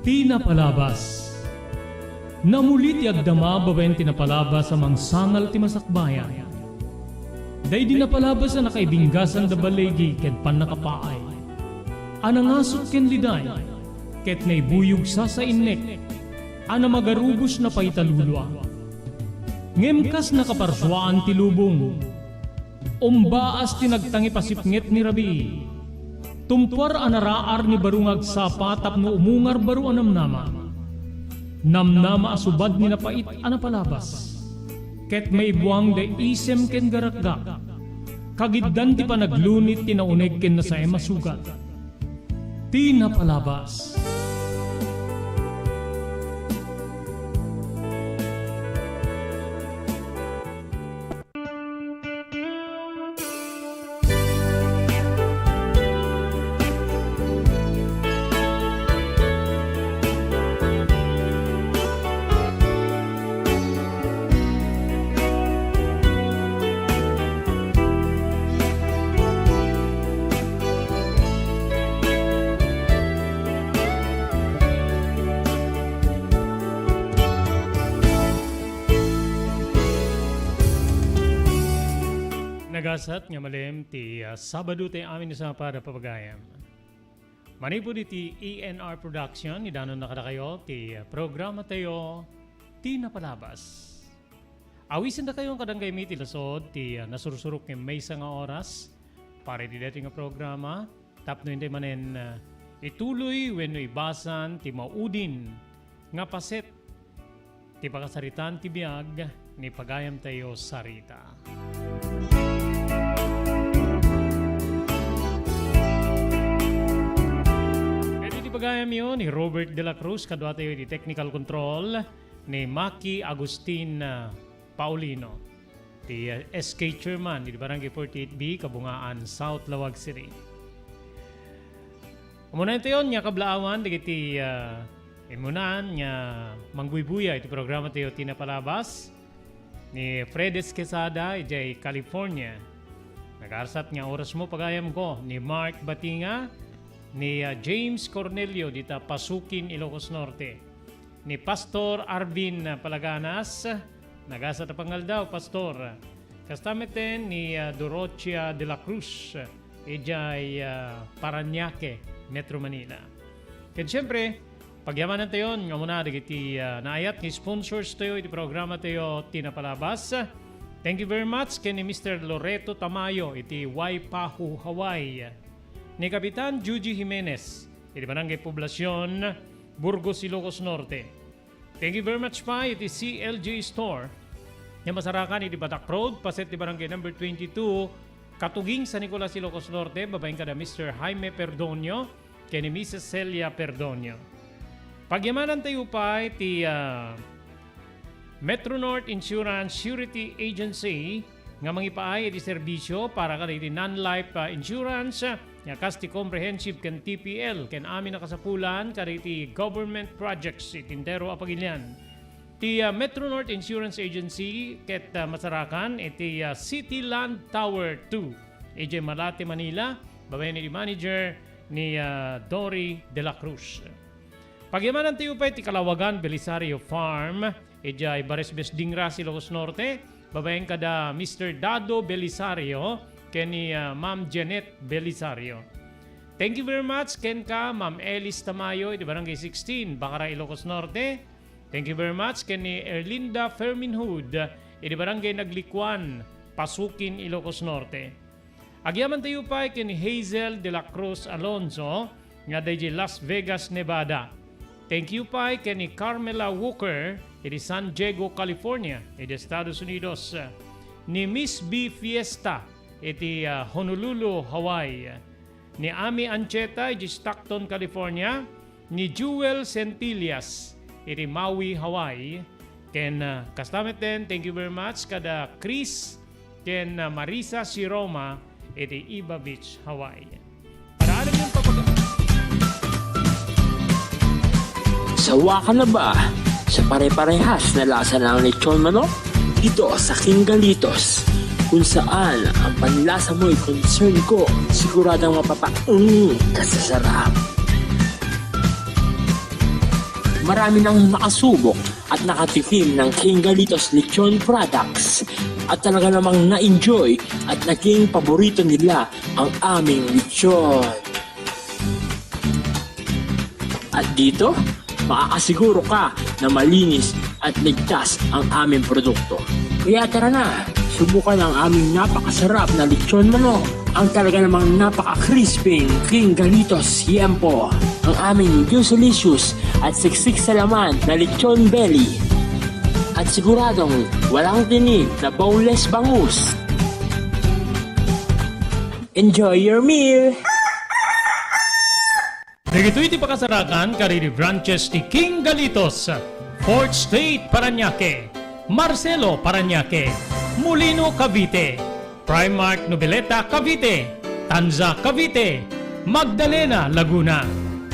Tinapalabas. Namulit yagdama babaen tinapalabas amang sangal ti masakbayan. Day dinapalabas na nakaibinggasan da balegi ket panakapaay. Anangasot ken liday ket naibuyog sa innek. Ana magarubos na paitalulwa. Ngemkas nakaparswaan ti lubong. Umbaas tinagtangi pasipnget ni Rabi. Tumpar anaraar ni barungag sapa tapno umungar baru anamnama. Namnama asubad ni napait anapalabas. Ket may buwang de isem ken garakga. Kagiddan ti panaglunit tinaunig ken nasay masugat. Tinapalabas. Nagasat nga malem ti Sabado tayo amin sa para papagayam. Manipod iti ENR Production, idanon na kada kayo ti programa tayo Tinapalabas. Awisin na kayo ang kadang kayo ti lasod ti nasursurok ng may nga oras para di dating nga programa. Tapno hindi manen ituloy wenno ibasan ti maudin nga paset ti pakasaritan ti biag ni pagayam tayo sarita. Pagayam yun ni Robert De La Cruz, kadwa tayo di technical control ni Maki Agustin Paulino, di SK Chairman di Barangay 48B, Kabungaan, South Lawag City. Umunan ito yun, nga kablaawan, di kiti imunan, nga mangbuybuya, iti programa tayo Tinapalabas ni Fredes Quesada, ijay California. Nag-arsat nga oras mo pagayam ko ni Mark Batinga, ni James Cornelio dita Pasukin, Ilocos Norte, ni Pastor Arvin Palaganas, nagasa ta pangal daw Pastor, kastameten ni Dorothea de la Cruz, ijay Parañaque, Metro Manila. Ken siyempre, pagyamanan tayo, nga muna digiti naayat ni sponsors tayo, iti programa tayo Tinapalabas. Thank you very much ken ni Mr. Loreto Tamayo, iti Waipahu, Hawaii. Ni Kapitan Juji Jimenez, iti Barangay Poblasyon, Burgos, Ilocos Norte. Thank you very much pa, iti CLJ Store. Yung masarakan, iti Batak Road, paset ti Barangay number 22, Katuging, San Nicolas, Ilocos Norte, babaeng kada Mr. Jaime Perdonio, kay ni Mrs. Celia Perdonio. Pagyamanan tayo pa, iti Metro North Insurance Surety Agency, nga mangipaay iti serbisyo para kada iti non-life insurance, nga kasti comprehensive ken TPL ken amin nakasapulan kada iti government projects itindero apagilyan. Ti Metro North Insurance Agency ket masarakan iti City Land Tower 2, iti Malate, Manila, babayan ni manager ni Dory De La Cruz. Pagyamanan tayo pa iti Kalawagan Belisario Farm, iti Baresbes Dingras, Ilocos Norte, babaeng kada Mr. Dado Belisario, ken ni Ma'am Janet Belisario. Thank you very much ken ka Ma'am Elis Tamayo, iti Barangay 16, Bacara, Ilocos Norte. Thank you very much ken ni Erlinda Ferminhood, iti Barangay Naglikwan, Pasukin, Ilocos Norte. Agyaman tayo pa ken ni Hazel de la Cruz Alonso, nga DJ Las Vegas, Nevada. Thank you pa ken ni Carmela Walker, iti San Diego, California, iti Estados Unidos. Ni Miss B Fiesta, iti Honolulu, Hawaii. Ni Ami Ancheta, iti Stockton, California. Ni Jewel Centillas, iti Maui, Hawaii. Ken kastameten, thank you very much kada Chris ken Marisa Siroma, iti Iba Beach, Hawaii. Para alam yung Sawa ka na ba sa pare-parehas na lasa ng lechon manok? Ito sa King Galitos, kung saan ang panlasa mo'y concern ko, siguradang kasasarap. marami nang nakasubok at nakatikim ng King Galitos Lechon products. At talaga namang na-enjoy at naging paborito nila ang aming lechon. At dito, makakasiguro ka na malinis at ligtas ang aming produkto. Kaya tara na, subukan ang aming napakasarap na lechon manok. Ang talaga namang napaka-crispy King Galitos Yempo. Ang aming juicy-licious at siksik sa laman na lechon belly. At siguradong walang tinig na boneless bangus. Enjoy your meal! Dagito'y ti pakasarakan kariri branches ti King Galitos, 4th State Parañaque, Marcelo Parañaque, Molino Cavite, Primark Noveleta Cavite, Tanza Cavite, Magdalena Laguna,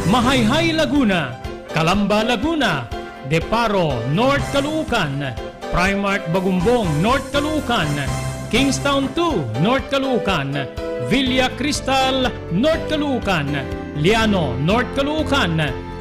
Mahayhay Laguna, Calamba Laguna, Deparo North Caloocan, Primark Bagumbong North Caloocan, Kingstown 2 North Caloocan, Villa Cristal North Caloocan, Liano North Caloocan,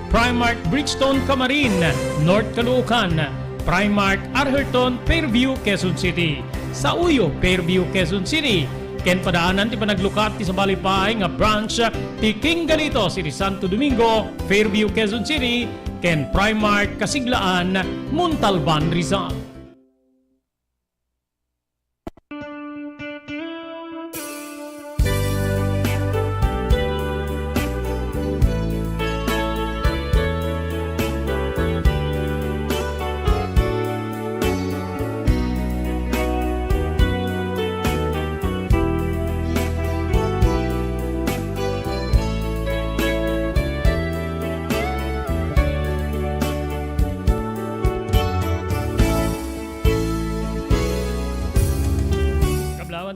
Primark Bridgestone Camarin North Caloocan, Primark Arherton Fairview Quezon City, sa Uyo Fairview Quezon City, ken padaanan ti panaglukat ti sa Balipay nga branch ti King Galitos iti Santo Domingo Fairview Quezon City, ken Primark Kasiglaan Montalban Rizal.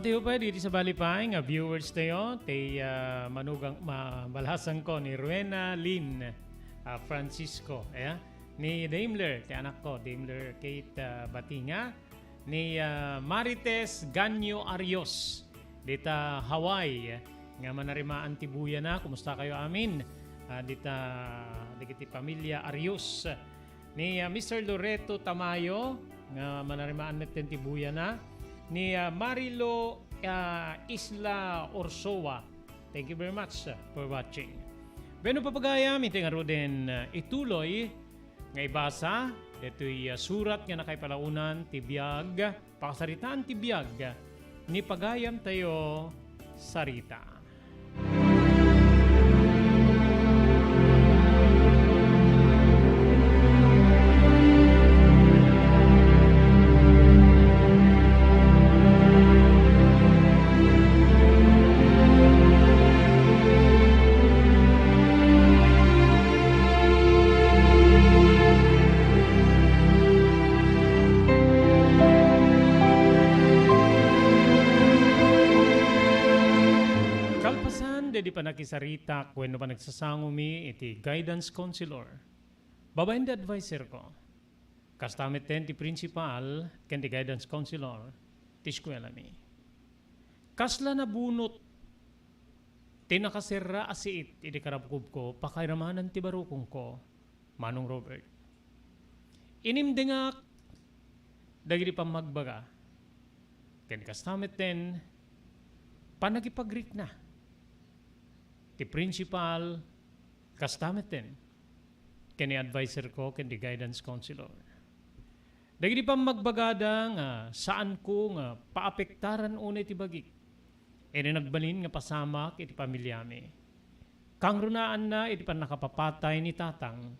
Tayo pa dito sa Balipay nga viewers tayo tay manugang mabalhasan ko ni Rowena Lynn Francisco ni Daimler ti anak ko Daimler Kate Batinga ni Marites Ganyo Arios dita Hawaii nga manarimaan ti buya na kumusta kayo amin dita digiti pamilya Arios ni Mr. Loreto Tamayo nga manarimaan natin ti buya na ni Marilo Isla Orsoa. Thank you very much for watching. Beno papagaya, minti nga din ituloy nga ibasa. Ito'y surat nga nakaypalaunan ti biyag, pakasaritaan ti biyag, ni pagayam tayo sarita. Di pa nakisarita kwento pa nagsasangumi iti guidance counselor. Babayin di advisor ko. Kastamit ten ti principal ken ti guidance counselor ti eskwela mi. Kasla na bunot ti nakasira asiit iti karapkub ko pakairamanan ti barukong ko Manong Robert. Inimdengak dagiti pamagbaga ken kastamit ten panagipagrik na ti principal kastameten ken ni advisor ko ken di guidance counselor. Dagiti pa magbagada nga saan ko nga paapektaran unay ti bagik. Ene nagbalin nga pasamak iti pamilyami. Kang runaan na iti pan nakapapatay ni tatang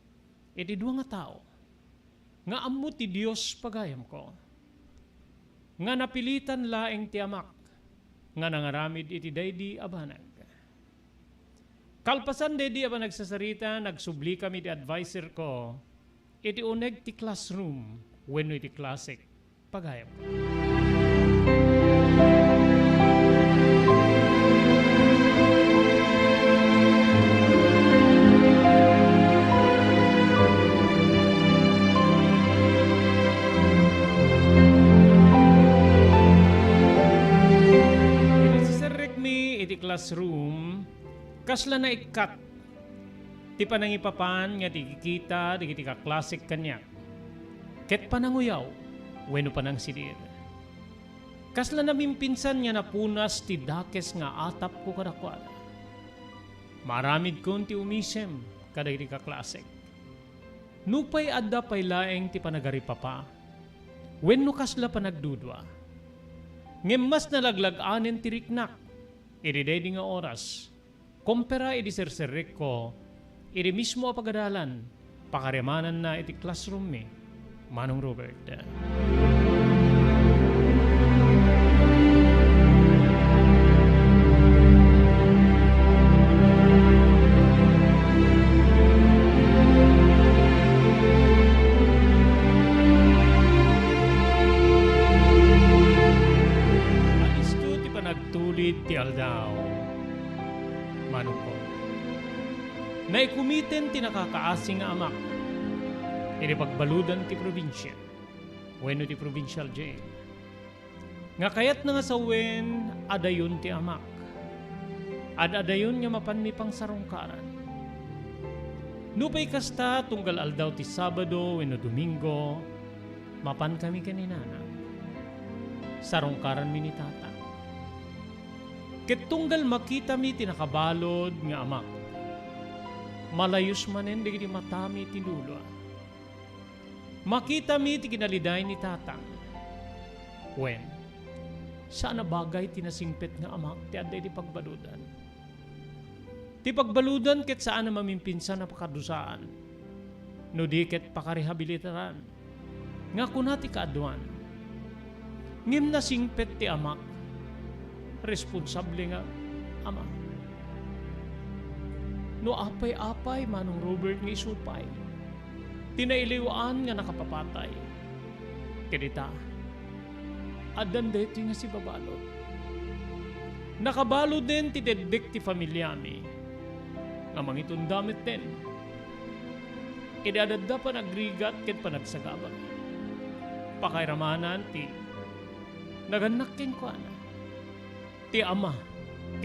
iti dua nga tao. Nga ammo ti Dios pagayam ko. Nga napilitan laeng ti amak nga nangaramid iti daydi abanag. Kalpasan dedi apa nagsasarita, nagsubli kami di advisor ko, iti uneg ti classroom, wenno iti classic, pagayam ko. Iti sasarek mi iti classroom, kasla na ikat Ti panangipapan nga ti kikita, di kiti kaklasik kanyak. Ket pananguyaw, weno panang sidir. Kasla namin pinsan nga napunas ti dakes nga atap ko kadakwal. Maramid kon ti umisem kada iti kaklasik. Nupay adda pay laeng ti panagaripapa. Wenno kasla panagdudwa. Ngem mas nalaglag-anen ti riknak. Iti nga oras. Kompera iti serserek ko. Iti mismo apagadalan. Pakaremanan na iti classroom mi. Manong Robert. Ti aldaw, manong ko. Naikumiten ti nakakaasing nga amak. Iti pagbaludan ti probinsya. Weno ti provincial jail. Nga kayat na nga sawen, adayon ti amak. Adayon nga mapanmi pang sarungkaran. Nupay kasta tunggal aldaw ti Sabado, weno Domingo, mapan kami kaninana. Sarungkaran mi ni tata. Ket tunggal makita mi tinakabalod nga amak. Malayos manen digiti matami ti lulwa. Makita mi ti kinaliday ni tatang. Wen, saan na bagay tinasingpet nga amak ti adday ti pagbaludan. Ti pagbaludan ket saan na mamimpinsan na pakadusaan. No di ket pakarehabilitaran. Nga kuna ti kaadwan. Ngem nasingpet ti amak. Responsable nga ama. No apay-apay manong Robert nga isupay. Tinailiwaan nga nakapapatay. Kedita, adan dito nga si babalod. Nakabalo din ti dedek ti familyami. Nga mangitong damit din. Idadada pa nagrigat ket panagsagabag. Pakairamanan ti naganak ken kuana. Ti ama,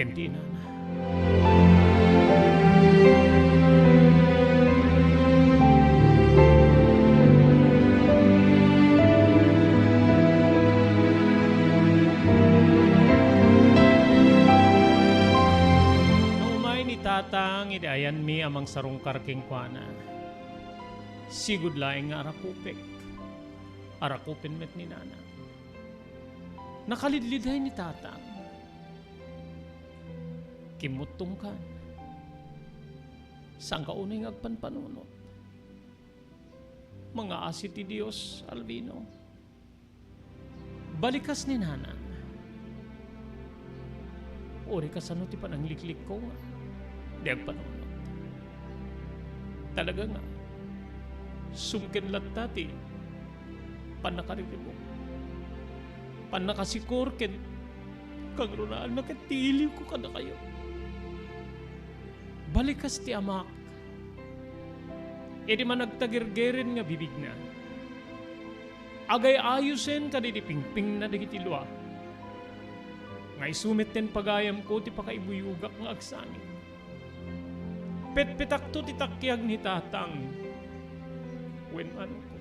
kenti nana. Nung umay ni tatang, idayan mi amang sarungkar king kuana. Sigud laeng nga arakupek. Arakupin met ni nana. Nakalidliday ni tatang. Kimutong ka. Saan ka unay agpanpanunot? Mga asit ti Diyos, Albino. Balikas ni nanan. Uri ka sa ti panangliklik ko nga. Di agpanunot. Talaga nga. Sumken latati. Panakaririmo. Panakasikur ken kagrunaan na katiliw ko kada kayo. Balikas ti amak. Edi man nagtagirgerin nga bibig na. Agay ayusen kadidi pingping na digiti luwa. Nga isumit ten pagayam ko ti pakaibuyugak nga agsangin. Petpetak to ti takyag ni tatang. Wen ano ko.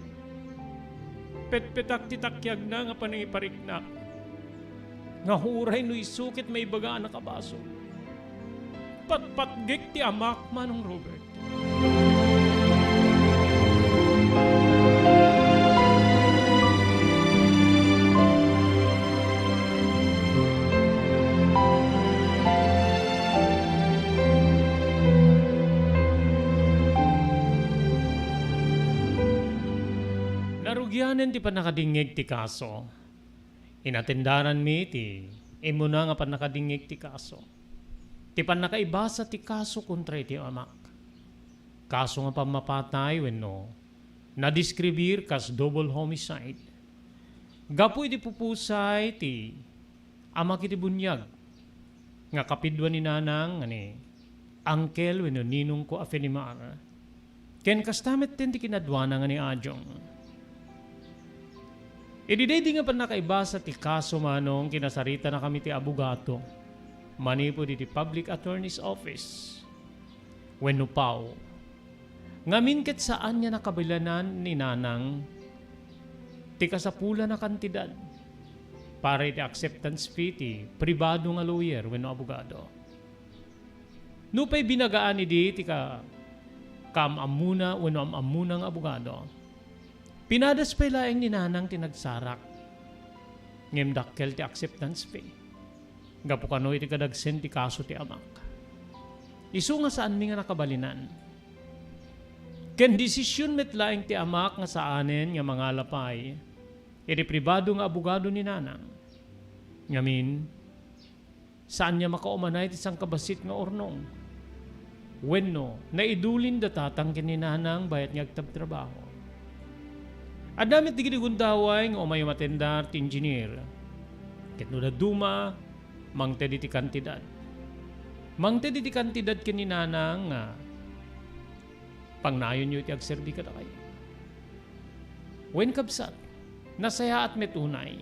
Petpetak ti takyag na nga panangipariknak. Nga huray no isukit may baga na kabaso. Patpatgik ti amak manong Robert. Narugyanen ti panakadingig ti kaso. Inatendaran mi ti imo na nga panakadingig ti kaso. Ti panakaibasa ti kaso kontra iti amak. Kaso nga pamapatay wenno nadiskribir kas double homicide. Gapu iti pupusay ti amak iti bunyag. Nga kapidwa ni nanang ani Uncle wenno ninong ko Afenimar. Ken kastamet ten ti kinadwana nga ni Ajong. Ididay di nga panakaibasa ti kaso manong kinasarita na kami ti abogato. Manipo di Public Attorney's Office. Wenno pao, Ngamin ket saan niya nakabilanan ni nanang ti kasapula na kantidad para iti acceptance fee ti pribado nga lawyer wenno abogado. Nupay binagaan idi ti ka kamamuna wenno amamuna nga abogado. Pinadas pay laeng ni nanang tinagsarak ngem dakkel ti acceptance fee. Gapu kano iti kadagsen ti kaso ti amak. Isu nga saan mi nga nakabalinan. Ken desisyon met laeng ti amak nga saanen nga mga lapay iti pribado nga abogado ni nanang. Ngamin, saan niya makaumanay ti sang kabasit nga ornong? Wenno, naidulin da tatang kininanang bayat nga agtabtrabaho. At damit di kinigundaway nga umay matendar ti engineer. Ket no da duma, mangte di ti kantidad. Mangte di ti kantidad kininanang nga pangnayon nyo iti agserbi kada kayo. Wen kabsat, nasaya at metunay.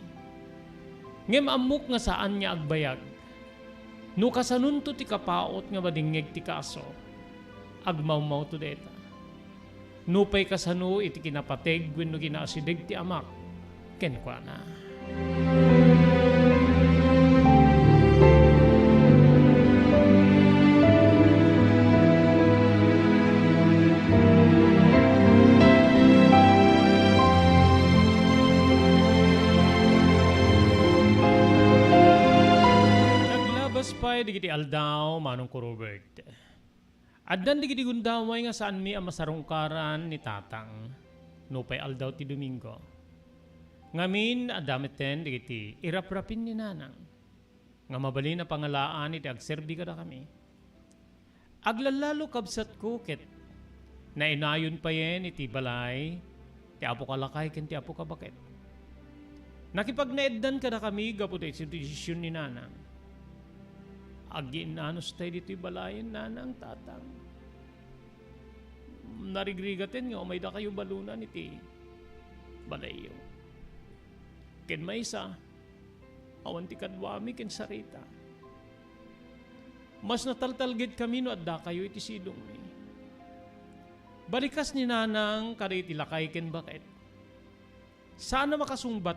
Ngem amok nga saan niya agbayag. No kasanunto ti kapaot nga madingeg ti kaso, agmawmaw to deta. Nupay kasano iti kinapateg wenno ginaasideg ti amak, kenkwana. Digiti aldaw manong ko Robert. Addan digiti gundaway nga saan mi ang masarungkaran ni tatang. Nupay aldaw ti Domingo. Ngamin adamiten digiti iraprapin ni nanang. Nga mabali na pangalaan iti agserbi kada kami. Aglalalo kabsat ko ket na inayon pa yen iti balay ti apo kalakay ken ti apo kabaket. Nakipagnaeddan kada kami gapu ti desisyon ni nanang. Aginanos tayo dito'y balayan nanang tatang. Narigrigatin nga umay da kayo balunan iti balayo. Ken maysa, awan ti kadwami ken sarita. Mas nataltalgid kami no adda kayo iti sidong mi. Balikas ni nanang kada iti lakay ken baket. Sana makasungbat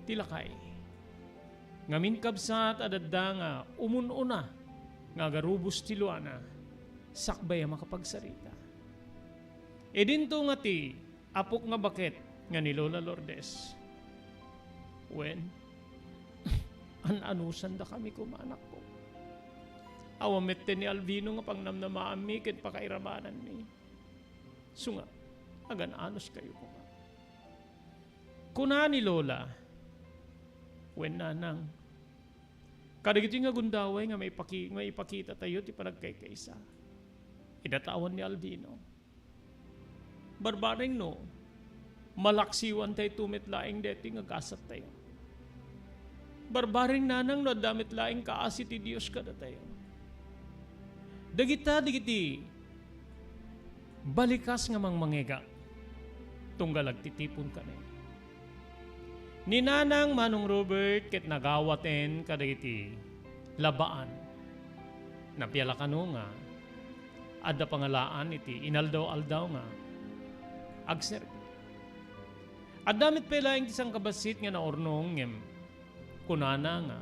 ti lakay. Ngamin kabsat adadda nga umununa nga garubos ti luana sakbay makapagsarita. E dinto nga ti apok nga baket nga ni Lola Lourdes. Wen, ananusan da kami kumanak ko. Awamette ni Alvino nga pangnamnamaan mi ket pakairabanan mi. Sunga, agan anos kayo ko. Kuna ni Lola, wen nanang, kadagiti nga gundaway nga may ipakita tayo ti panagkaykaysa. Idatawan ni Alvino. Barbaring no, malaksiwan tayo tumit laing deti nga kasat tayo. Barbaring nanang no damit laing kaasi ti Diyos kada tayo. Digiti balikas nga mangmangega tunggal agtitipon kami. Ni nanang manong Robert ket nagawaten kadagiti labaan. Napiyala kano nga adda pangalaan iti inaldaw-aldaw nga agserbi. Adamit pelaing tisang kabasit nga naornong ngem kunana nga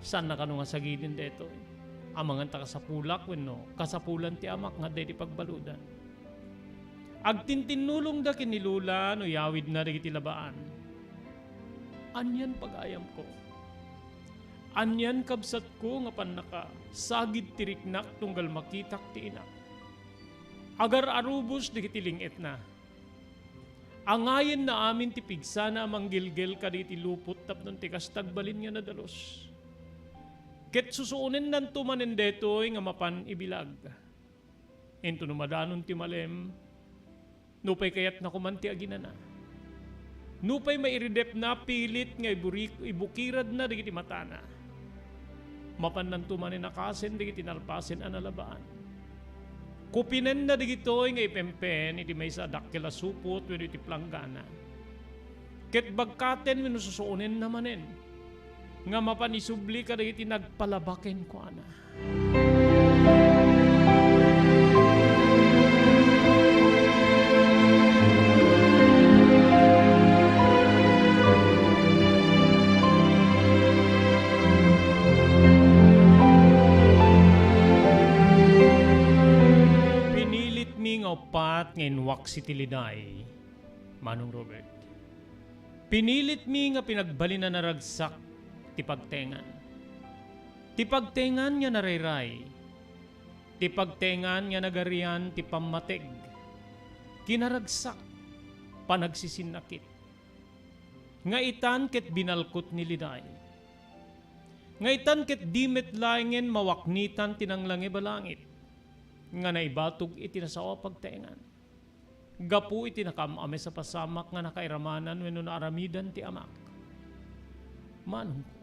saan na kano nga sagidin deto. Amangan ta kasapulak wenno kasapulan ti amak nga dedi pagbaludan. Agtintinulong da kinilula no yawid na digiti labaan. Anyan pag-ayam ko. Anyan kabsat ko nga panaka sagid tiriknak tunggal makitak ti inak. Agar arubos digiti lingit na. Angayen na amin ti pigsa na manggilgil kaditi lupot tapnon ti kastagbalin nga nadalos. Ket susuunin nan tumanen detoy nga mapan ibilag. Ento numadanon ti malem, nupay kayat na kumanti aginana. Nupay mairidep na pilit nga ibukirad na digiti matana. Mapan nan tumanen nakasen digiti nalpasen analabaan. Kupinen na digitoy nga ipempen iti may sa dakkel a supot wenno iti planggana. Ket bagkaten wenno susuunen namanen. Nga mapanisubli ka dagiti nagpalabaken ko ana. nga upat nga inwak si Tiliday, Manong Robert. Pinilit mi nga pinagbali na naragsak ti pagtengan. Ti pagtengan nga narayray. Ti pagtengan nga nagarian ti pamatig. Kinaragsak, panagsisinakit. Nga itan ket binalkot ni Liday. Nga itan ket dimet laingen mawaknitan tinanglangi balangit. Nga naibatog iti nasawa pagtengan. Gapu iti nakamame sa pasamak nga nakairamanan wenno naaramidan ti amak. Manong ko.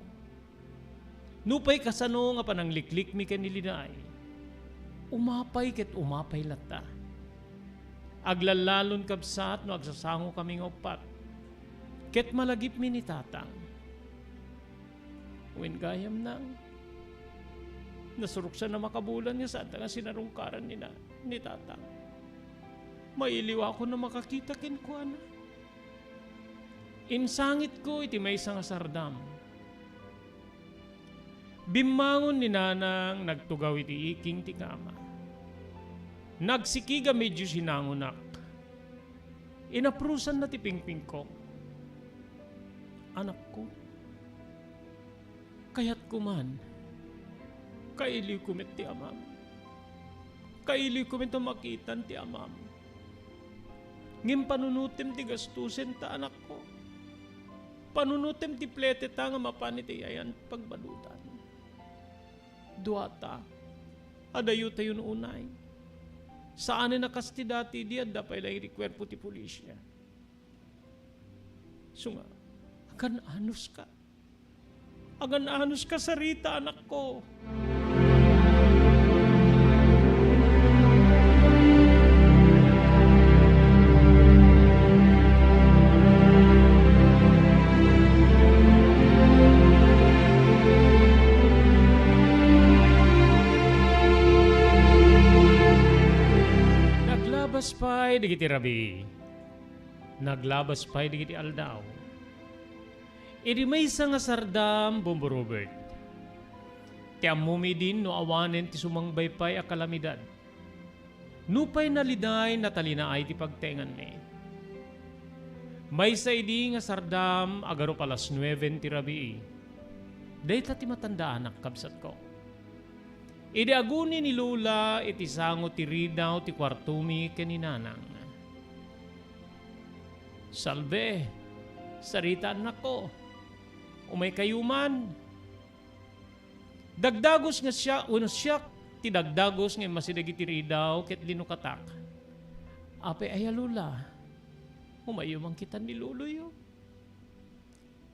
Nupay kasano nga panangliklik mi ken ni Liday. Umapay ket umapay latta. Aglalalon kabsat no agsasango kami nga upat. Ket malagip mi ni tatang. Wen gayam nang nasuruksan na makabulan niya saan nga sinarungkaran ni tatang. Mailiw ako na makakita kinkuana. Insangit ko iti may isang sardam. Bimangon ni nanang nagtugaw iti iking ti kama. Nagsikiga medyo sinangunak. Inaprusan na ti pingping ko. Anak ko, kaya't kuman, kailiw kumit ti amam. Kailiw kumit na makitan ti amam. Ngim panunutim ti gastusin ta anak ko. Panunutim ti plete ta nga mapani ti yayan pagbalutan. Duata, adayo tayo unay. Saan na kastidati di at dapay lang irikwerpo ti pulisya. Sunga, agan anus ka. Agan anus ka sa rita anak ko. Naglabas pa'y digiti rabi. Naglabas pa'y digiti aldaw. Iri may isang sardam, Bombo Robert. Ti amumi din no awanen ti sumangbaypay a kalamidad. Nupay na Liday na talinaay ti pagtengan me. May sa idi nga sardam agaro palas 9 ti rabi. Dayta ti matanda anak kabsat ko. Idi aguni ni Lula iti sango ti ridaw ti kwartumi keninanang. Salve, sarita anak ko. Umay kayuman. Dagdagos nga siya, unos siya, ti dagdagos nga masidagi ti ridaw ket linukatak. Ape ay Lula, umayumang kita ni Luluyo.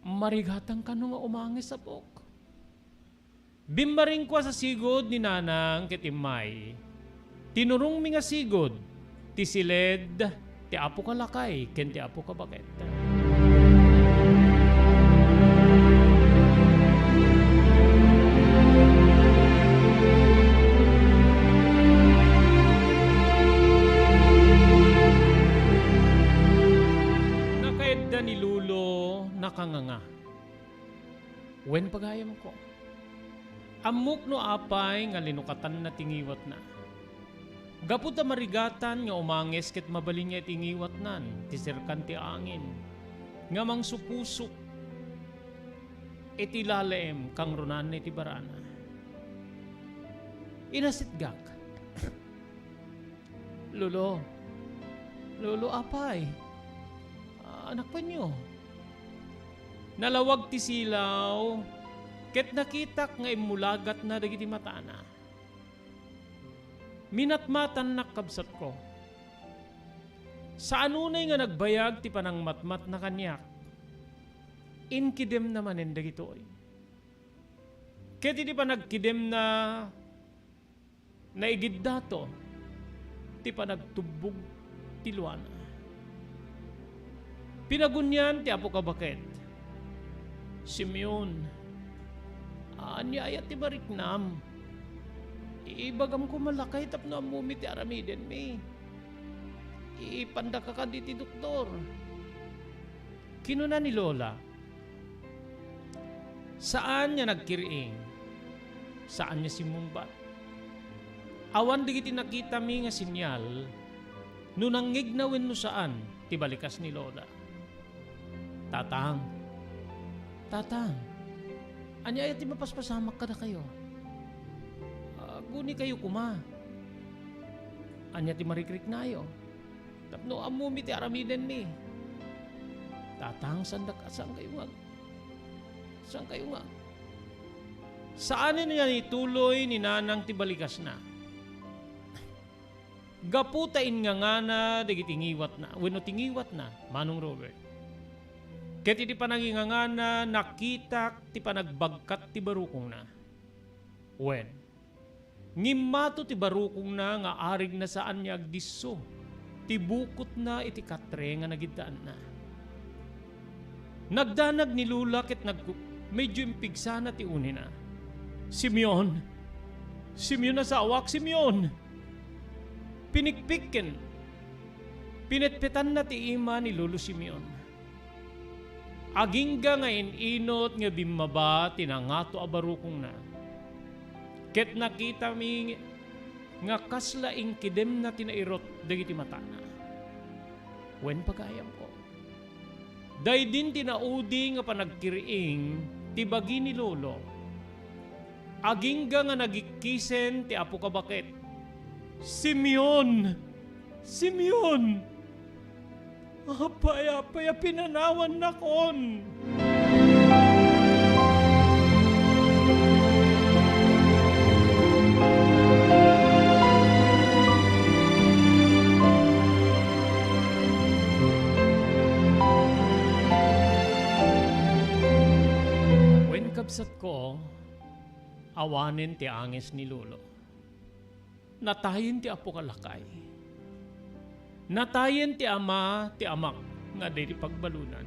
Marigatang kano nga umangis sa pok. Bimbaring kwa sa sigod ni nanang ket imay. Tinurong mi nga sigod, ti siled, ti apo kalakay, ken ti apo kabaket. Nakaedda ni Lulo nakanganga. Wen pagayam ko. Amok no apay nga linukatan na tingiwat na. Gapot na marigatan nga umangis ket mabalin niya tingiwat nan, ti sirkan ti angin. Nga mang supusok, iti lalaem kang runan na iti barana. Inasitgak. Lolo apay, anak pa niyo. Nalawag ti silaw, ket nakitak nga imulagat na dagiti matana. Minatmatan nakabsat ko. Sa anunay nga nagbayag ti panang matmat na kanyak, inkidem naman en dagitoy. Ket iti panagkidem na naigid dato, ti panagtubog ti luana. Pinagunyan ti apo kabaket. Simeon, anyayat ti bariknam. Ibagam ko malakay tapno amumi ti aramiden mi. Ipanda ka ka di ti doktor. Kinuna ni Lola. Saan niya nagkiriing? Saan niya simumbat? Awan digiti nakita mi nga sinyal, Nunangig na wenno saan, ti balikas ni Lola. Tatang, anya ti mapaspasamak ka na kayo. Guni kayo kuma. Anya ti marikrik na yo. Tapno amumi ti aramiden ni. Tatang, saan kayo nga? Saan kayo nga? Saan niya ituloy ni nanang ti balikas na? Gaputain nga na, digit tingiwat na. Wenno tingiwat na, Manong Robert. Ket iti pananginganga na nakita ti panagbagkat ti barukong na. When? Ngimmato ti barukong na nga arig na saan niya agdisso. Ti bukot na iti katre nga nagidaan na. Nagdanag ni Lula ket medyo impigsa na ti uni na. Simeon na sa awak, Simeon! Pinikpikken. Pinetpetan na ti ima ni Lolo Simeon. Agingga nga inot nga bimaba tinangato abarukong na. Ket nakita mi nga kaslaing kidem na tinairot dagiti mata na. Wen pagayam ko. Day din tinaudi nga panagkiriing ti bagi ni Lolo. Agingga nga nagikisen ti apo kabakit. Simeon! Apay, pinanawan na kon. When kabsat ko, awanin ti angis ni Lolo. Natayin ti apo kalakay. Natayen ti amak nga diri pagbalunan.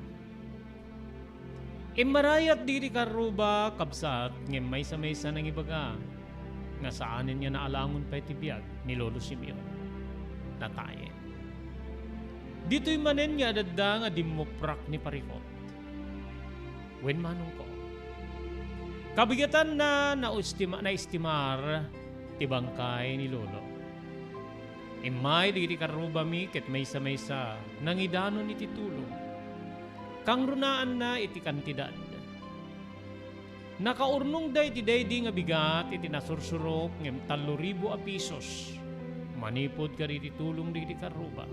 Imarayat diri karuba kabsat ngem may sa nang ibaga nga saanin niya naalangon pa iti biyag ni Lolo Simeon. Natayen. Dito'y manen nga adada nga dimoprak ni parikot. Wen manong ko. Kabigatan na naistimar ti bangkay ni Lolo. Imay digiti karuba mi ket maysa nangidano ni titulong. Kang runaan na iti kantidad. Nakaurnong day ti daydi nga bigat iti nasursurok ngem 3,000 a pisos. Manipod ka iti tulong digiti karuba.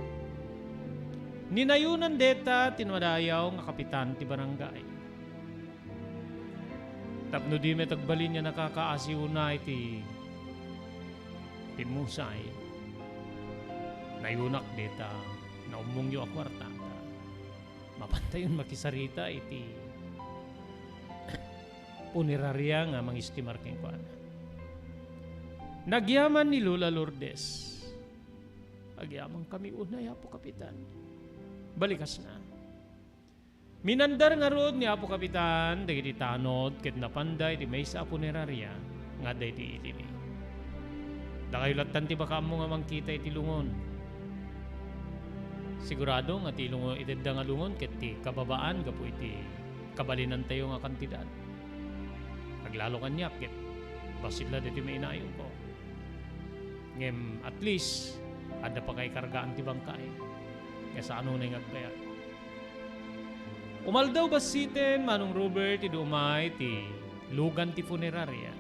Ninayunan deta tinwadayaw nga kapitan ti barangay. Tapno di may tagbalin niya nakakaasiw na iti pimusay. Nayunak deta na umungyo a kwartata. Mapantayon makisarita iti punerarya nga mangistimar keng kwan. Nagyaman ni Lola Lourdes. Agyaman kami unay, Apo Kapitan. Balikas na. Minandar nga rod ni Apo Kapitan, dagiti tanod, ket napanday di may sa punerarya, nga day di itimi. Dakayulatan ti baka mo nga mangkita iti lungon. Sigurado nga ti lungon itedda nga lungon, ket ti kababaan, gapo iti kabalinan tayo nga kantidad. Naglalo kanyak, ket basidla diti may inayon ko. Ngem at least, ada pa kay kargaan ti bangkay. Kaya sa ano na yung agbayad. Umaldaw basiten, Manong Robert, ti dumay, ti lugan ti funerarya.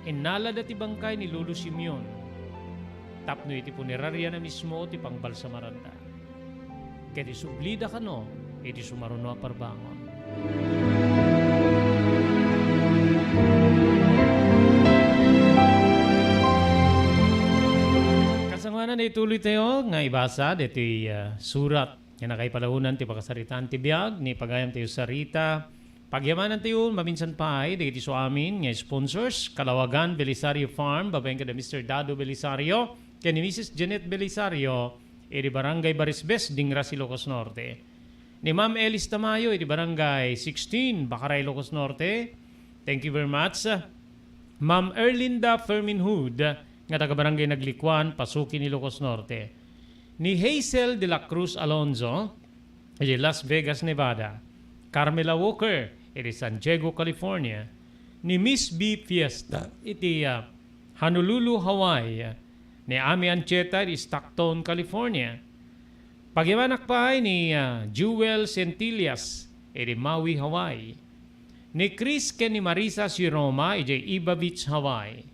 Inala da ti bangkay ni Lolo Simeon. Tapno iti funerarya na mismo ti pangbalsamaranda. Kaya ti sublida ka no, iti sumaruno a parbangon. Kasangwanan na ituloy tayo nga ibasa dito surat nga nakaipalahunan ti pakasaritaan ti biyag ni pagayam tayo sarita. Pagyamanan tayo maminsan pa ay dito so amin nga sponsors Kalawagan Belisario Farm babaeng kada Mr. Dado Belisario kaya ni Mrs. Janet Belisario iti Barangay Barisbes Dingra Ilocos Norte. Ni Ma'am Elis Tamayo iti Barangay 16 Bakaray Ilocos Norte. Thank you very much. Ma'am Erlinda Ferminhood nga taga Barangay Naglikwan, Pasukin, Ilocos Norte. Ni Hazel de la Cruz Alonzo, iti Las Vegas, Nevada. Carmela Walker, iti San Diego, California. Ni Miss B. Fiesta, iti Honolulu, Hawaii. ni Ami Ancheta di Stockton, California. Pagimanak pa ni Jewel Centillas di Maui, Hawaii. Ni Chris ken ni Marisa Siroma di Iba Beach, Hawaii.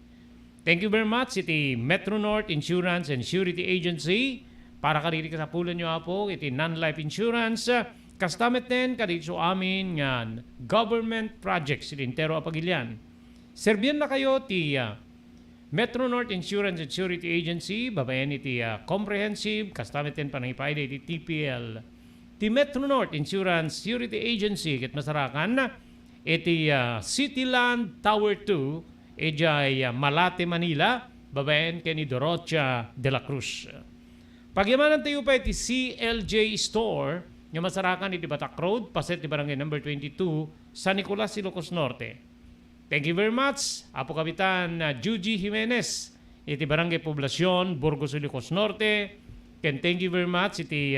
Thank you very much iti Metro North Insurance and Surety Agency para kadiri kasapulan nyo apo iti non-life insurance kastamet din kadiri so amin nga government projects iti intero apagilyan. Serbian na kayo ti Metro North Insurance and Surety Agency, babayan iti comprehensive, kastamiten panangipay iti TPL. Ti Metro North Insurance Surety Agency, kit masarakan, iti Cityland Tower 2, ijay Malate, Manila, babayan ni Dorocha de la Cruz. Pagyamanan tayo pa iti CLJ Store, nga masarakan iti Batak Road, paset ti Barangay number 22, San Nicolas, Ilocos Norte. Thank you very much, Apo Kapitan Juji Jimenez, iti Barangay Poblacion, Burgos, Ilocos Norte. Ken thank you very much, iti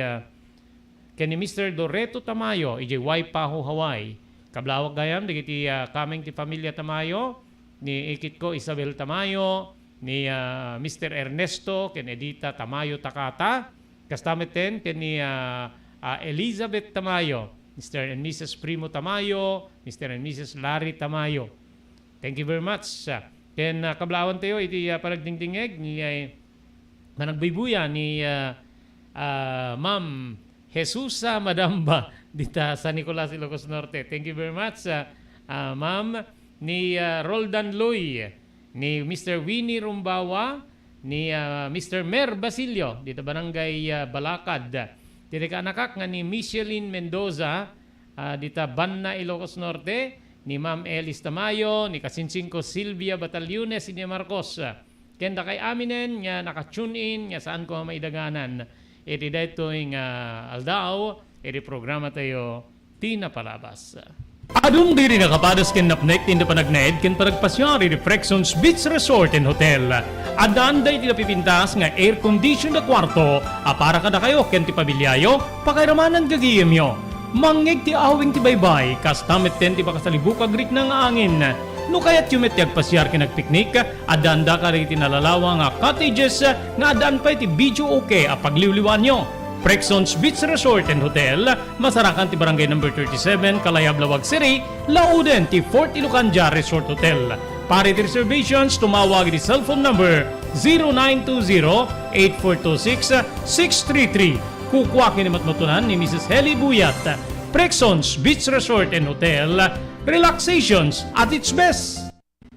ken ni Mr. Doreto Tamayo, iti Waipahu, Hawaii. Kablawag gayam, iti kaming ti Pamilya Tamayo, ni ikit ko Isabel Tamayo, ni Mr. Ernesto, ken Edita Tamayo Takata, kastameten ken ni Elizabeth Tamayo, Mr. and Mrs. Primo Tamayo, Mr. and Mrs. Larry Tamayo. Thank you very much. Ken kablawan tayo iti panagdingdingeg ni managbaybuya ni Ma'am Jesusa Madamba dita San Nicolas, Ilocos Norte. Thank you very much, Ma'am. Ni Roldan Loy, ni Mr. Winnie Rumbawa, ni Mr. Mer Basilio dito Barangay Balakad. Dito ka nakak nga ni Micheline Mendoza dito Banna, Ilocos Norte, ni Ma'am Elis Tamayo, ni Kasinsing ko Silvia Batalyones, ni Marcos. Kenda kay aminen nga naka-tune in nga saan ko maidaganan. Iti dito yung aldaw, iti programa tayo tinapalabas. Adung diri nakapadas ken napnek tinda panagnaed ken panagpasyari di Frexons Beach Resort and Hotel. Adan day ti napipintas nga air condition na kwarto, para kada kayo ken ti pabilyayo, pakairamanan gagiyem yo. Mangig ti awing ti baybay, kastamet ten ti bakasalibukag rik ng angin. No kayat yumet ti agpasyar ken nagpiknik, adan da ka rin tinalalawa nga cottages nga adan pa ti video okay pagliwliwan nyo. Frexons Beach Resort and Hotel, masarakan ti Barangay number 37, Kalayab, Lawag City, Lauden ti Fort Ilocanja Resort Hotel. Para ti reservations, tumawag ti cellphone number 0920-8426-633. Kukwa kinimatmatunan ni Mrs. Heli Buyat. Frexons Beach Resort and Hotel, relaxations at its best.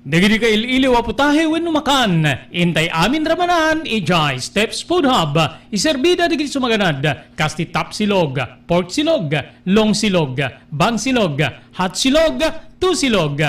Dagiti ka ililiw aputahe when numakan, intay amin ramanan, ijay Steps Food Hub, iserbida digiti sumaganad, kasti tap silog, pork silog, long silog, bang silog, hot silog, two silog,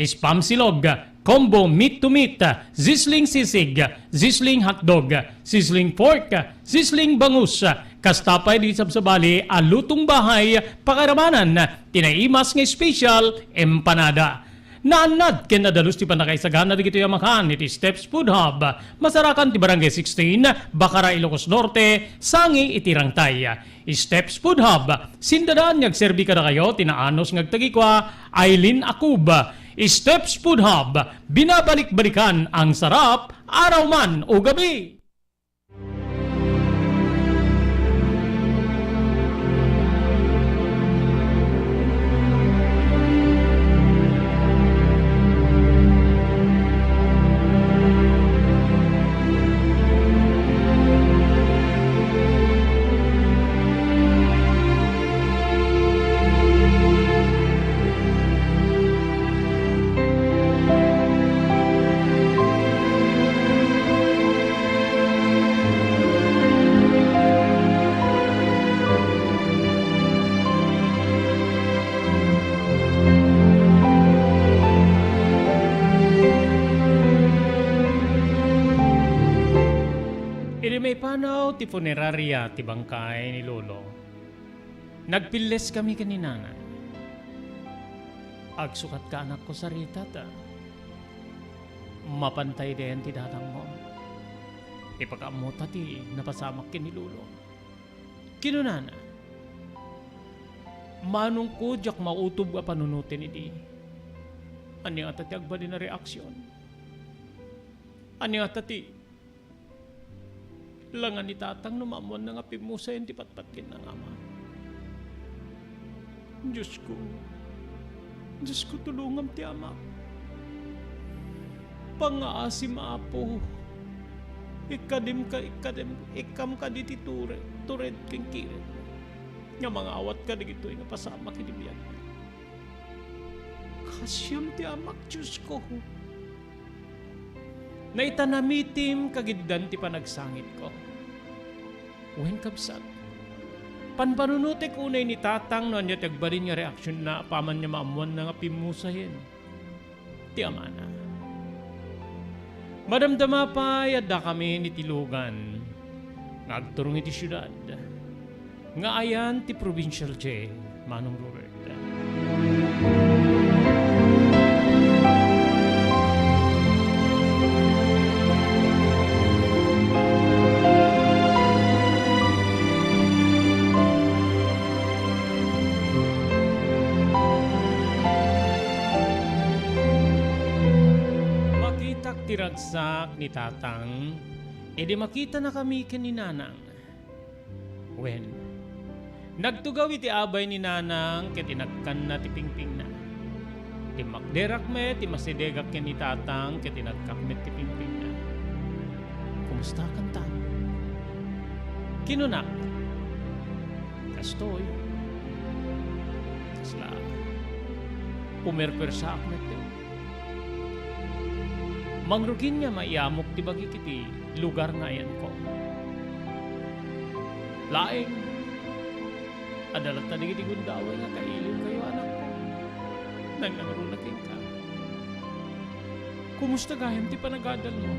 spam silog, combo meat to meat, sizzling sisig, sizzling hotdog, sizzling pork, sizzling bangus, kastapay di sabsabali, alutong bahay, pakaramanan, tinaimas nga special, empanada. Naanad ken nadalus ti panakaisagana digito yamakan iti Steps Food Hub, masarakan ti Barangay 16, Bacara, Ilocos Norte, sangi iti Rangtay. Steps Food Hub, sindadaan ngagserbi kada kayo, tinaanos ngagtagikwa, Aileen Akub. Steps Food Hub, binabalik-balikan ang sarap, araw man o gabi. May panaw ti funeraria ti bangkay ni Lolo. Nagpiles kami kaninana. Agsukat ka anak ko sa rita ta. Mapantay din ti datang mo. Ipakamuta ti napasamak kin ni Lolo. Kinunana. Manong ko jak mautob a panunutin idi. Ani nga tati agba din na reaksyon. Ani nga tati Langan ni tatang numamuan na nga pimusa yung tipatpatkin ng ama. Diyos ko tulungan ti ama. Pangaasim apo. Ikam ka di ti tured keng kiret. Nga mga awat ka di gito nga pasama kinibiyag. Kasyam ti amak Diyos ko. Naitanamitim kagiddan ti panagsangit ko. Wen kabsat. Panpanunutik unay ni tatang no anya tagbarin nga reaksyon na paman niya maamuan na nga pimusahin. Ti amana. Madamdama pa yadda kami ni Tilugan. Ngagturong iti syudad. Nga ayan ti provincial jail. Manong Robert. Tiragsak ni tatang, edi makita na kami ken ni nanang. Wen, nagtugaw iti abay ni nanang ket inagkan na ti pingping na. Ti makderak met, ti masidegak ken ni tatang ket inagkakmet ti pingping na. Kumusta kan tang? Kinunak. Kastoy. Kasla. Pumerper sa akmet ti. Mangrugin niya maiyamok ti bagi kiti lugar nga yan ko. Laeng, adalat na digiti gundaway nga kailiw kayo anak ko. Nang nangarunakin ka. Kumusta gayam ti panagadal mo?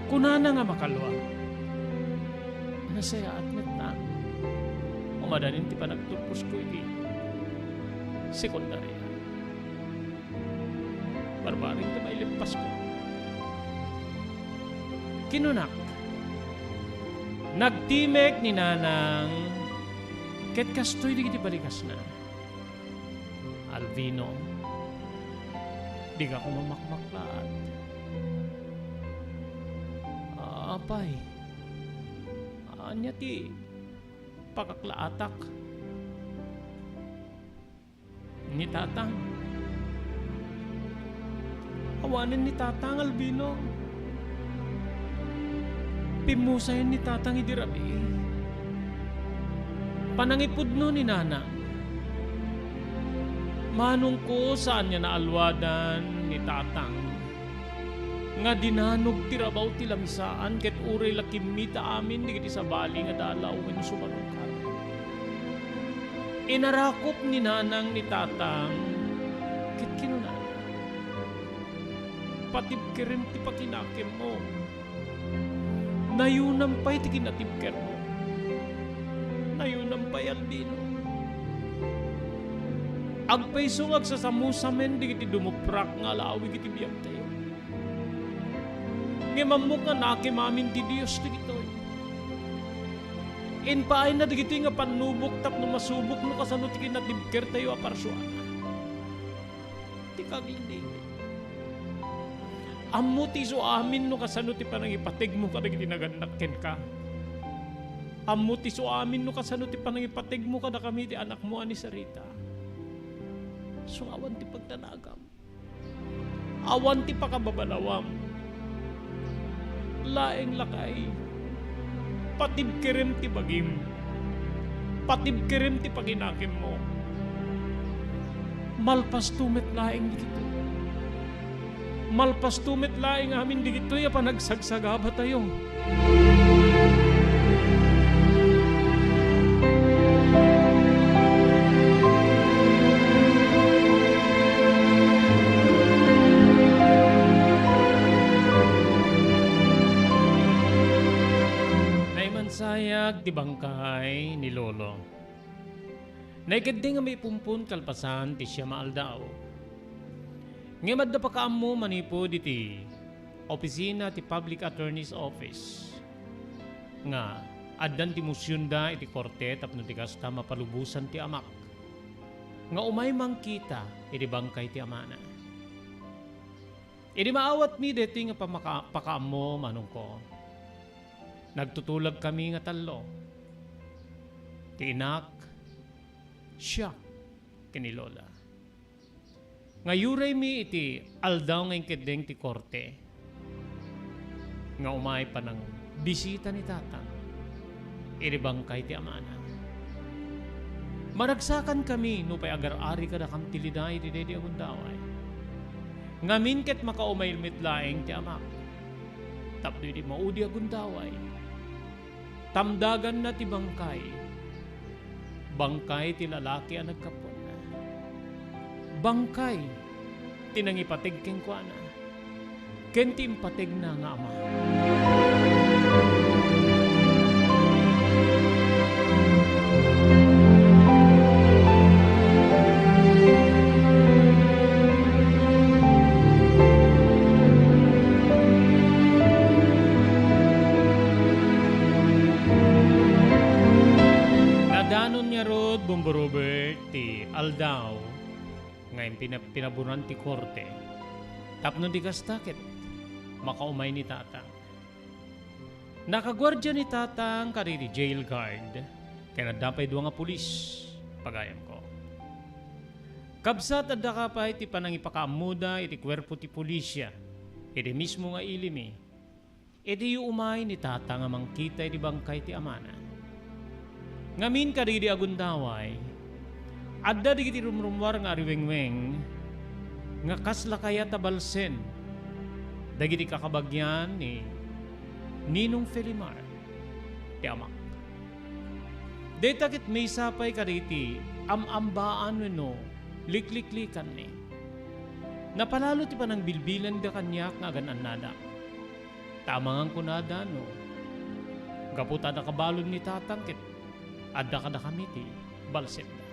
Kunana nga makalwa. Nasaya at na. Umadanin ti panagtupos ko iti sekundarya. Barbaring na mailimpas ko. Kinunak. Nagtimek ni nanang ket kastoy di kiti balikas na. Alvino, di ka ko mamakmaklaat. Apay, anya ti pakaklaatak. Ni tatang. Awanin ni tatang Albino. Pimusayin ni tatang idirabi. Panangipudno ni nanang. Manong ko saan niya naalwadan ni tatang. Nga dinanog tirabaw ti lamisaan ket uray lakimita amin di kiti sa bali nga dalaw wenno sumarong ka. Inarakop ni nanang ni tatang ket kinunan. Patibkerin ti pakinakim mo. Nayunampay ti kinatibker mo. Nayunampay Albino. Agpay sungag sa samusamen di kiti dumuprak nga laawi kiti biyag tayo. Ngimamok nga nakimamin ti Diyos di kitoy. Inpaay na di kiti nga panubok tap no masubok no kasano ti kinatibker tayo aparsuana. Ti kaglindi. Ammo ti so amin no kasano ti panangipatig mo kada kiti naganakken ka. Ammo ti so amin no kasano ti panangipatig mo kada kami ti anak mo ani Sarita. So awan ti pagtanagam. Awan ti pakababalawam. Laeng lakay. Patibkerem ti bagim. Patibkerem ti paginakim mo. Malpas tumet laeng di kito. Malpas tumit laing amin di gito ya panagsagsagaba tayo. Naimansayag ti bangkay ni Lolo. Naikad nga may pumpun kalpasan ti siya maaldao. Ngimad na pakaammo manipo diti opisina ti Public Attorney's Office. Nga, addan ti musyunda iti korte tapno ti kasta mapalubusan ti amak. Nga umay mangkita iti bangkay ti amana. Iti maawat mi deti nga pakaammo manong ko. Nagtutulag kami nga talo. Tiinak, siya, kini Lola. Ngayuray mi iti aldaw nga inkideng ti korte. Nga umay pa ng bisita ni tatang. Iribangkay ti amana. Maragsakan kami no pay agar-ari kada kam tiliday ti dedi agundaway. Ngamin ket makaumaylmit laeng ti amak. Tapno di maudi agundaway. Tamdagan na ti bangkay. Bangkay ti lalaki ang nagkapon na. Bangkay tinangipatig keng kuana. Ken ti impatig na nga ama. Bumbo Robert ti aldaw ngayon pinaburan ti korte tapno di kastakit makaumay ni tatang nakagwardya ni tatang kari di jail guard kaya nadapay duwa nga pulis pagayam ko kabsat at dakapay ti panangipakaamuda iti kwerpo ti pulisya iti mismo nga ilimi iti umay ni tatang nga mangkita iti bangkay ti amana. Ngamin kadidi agundaway, adda digiti rumrumwar nga ariwengweng, nga kasla kaya tabalsen, dagiti kakabagyan ni Ninong Felimar, ti amak. Detakit may sapay kaditi, amambaan no, likliklikan ni. Napalalo ti panang bilbilan da kanyak nga ganan nada. Tamangang kunada no, gaputa na kabalon ni tatangkit, adda kada kami ti balset na.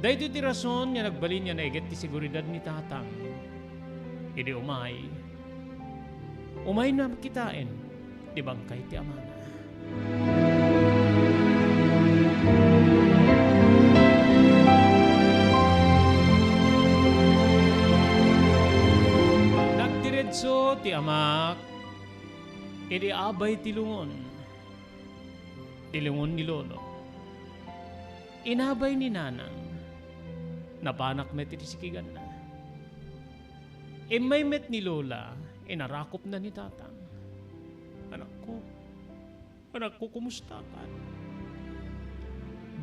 Dahito ti rason niya nagbalin niya na iget ti seguridad ni tatang. Idi umay na kitain, di bangkay ti amana. Nagdiretso ti amak, idi abay ti lungon. Tilungon ni Lolo. Inabay ni Nanang. Napanak met iti sikigan na. May met ni Lola, inarakop na ni tatang. Anak ko, kumusta ka?